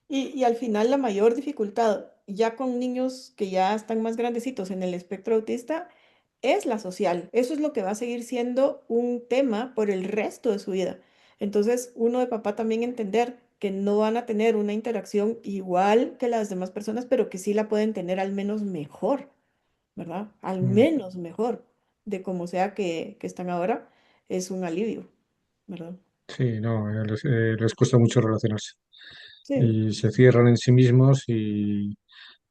Y al final la mayor dificultad, ya con niños que ya están más grandecitos en el espectro autista, es la social. Eso es lo que va a seguir siendo un tema por el resto de su vida. Entonces, uno de papá también entender que no van a tener una interacción igual que las demás personas, pero que sí la pueden tener al menos mejor, ¿verdad? Al Mm. menos mejor de como sea que están ahora, es un alivio, ¿verdad? Sí, no, les cuesta mucho relacionarse. Sí, Y se cierran en sí mismos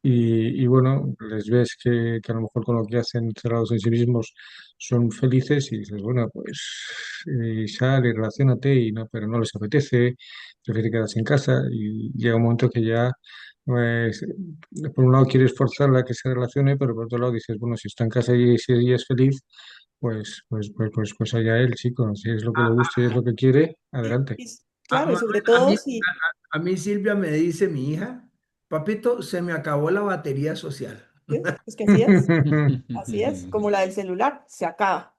y bueno, les ves que a lo mejor con lo que hacen cerrados en sí mismos son felices y dices, bueno, pues sal y relaciónate, y no, pero no les apetece, prefiere quedarse en casa y llega un momento que ya, pues, por un lado quieres forzarla a que se relacione, pero por otro lado dices, bueno, si está en casa y si ella es feliz, pues allá él, chico, si es lo que le gusta y es lo que quiere, adelante. claro, y sobre Manuel, a todo mí, si... a mí Silvia me dice, mi hija, papito, se me acabó la batería social. ¿Ves? Es que así es, como la del celular, se acaba.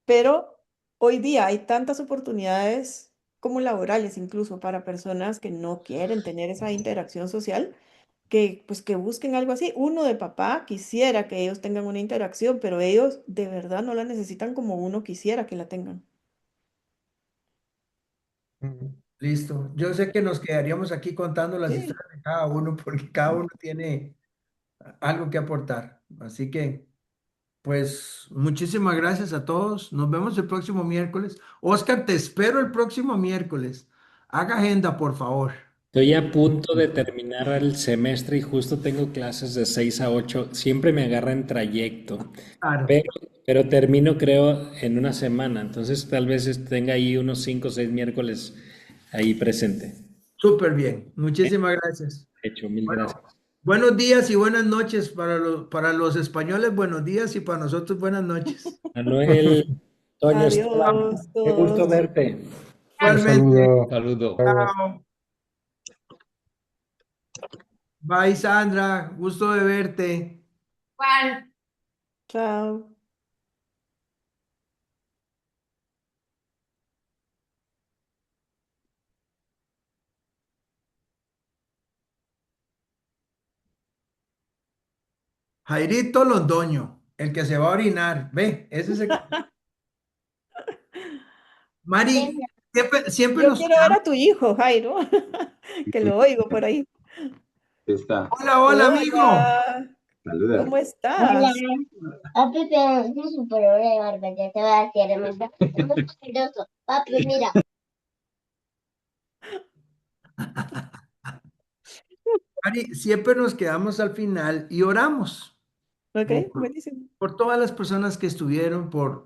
Pero hoy día hay tantas oportunidades como laborales, incluso para personas que no quieren tener esa interacción social, que pues que busquen algo así. Uno de papá quisiera que ellos tengan una interacción, pero ellos de verdad no la necesitan como uno quisiera que la tengan. Listo. Yo sé que nos quedaríamos aquí contando las Sí. historias de cada uno porque cada uno tiene algo que aportar. Así que, pues, muchísimas gracias a todos. Nos vemos el próximo miércoles. Oscar, te espero el próximo miércoles. Haga agenda, por favor. Estoy a punto de terminar el semestre y justo tengo clases de 6 a 8. Siempre me agarra en trayecto, Claro. pero, pero termino creo en una semana. Entonces tal vez tenga ahí unos 5 o 6 miércoles ahí presente. Súper bien. Muchísimas gracias. Hecho, mil Bueno, gracias. buenos días y buenas noches para los españoles. Buenos días y para nosotros buenas noches. Manuel, Toño, Adiós Esteban, qué gusto todos. verte. Un Igualmente. saludo. Saludo. Chao. Chao. Bye, Sandra. Gusto de verte. ¿Cuál? Chao. Jairito Londoño, el que se va a orinar. Ve, ese es el que... Mari, siempre Yo nos quiero ver quedamos. a tu hijo, Jairo, que lo oigo por ahí. Está. Hola, hola, amigo. Hola, Saluda. ¿cómo Hola, estás? papi, pero es mi super hora de barba, ya te voy a decir, es muy peligroso. Papi, mira. Mari, siempre nos quedamos al final y oramos Ok, por, buenísimo. por todas las personas que estuvieron, por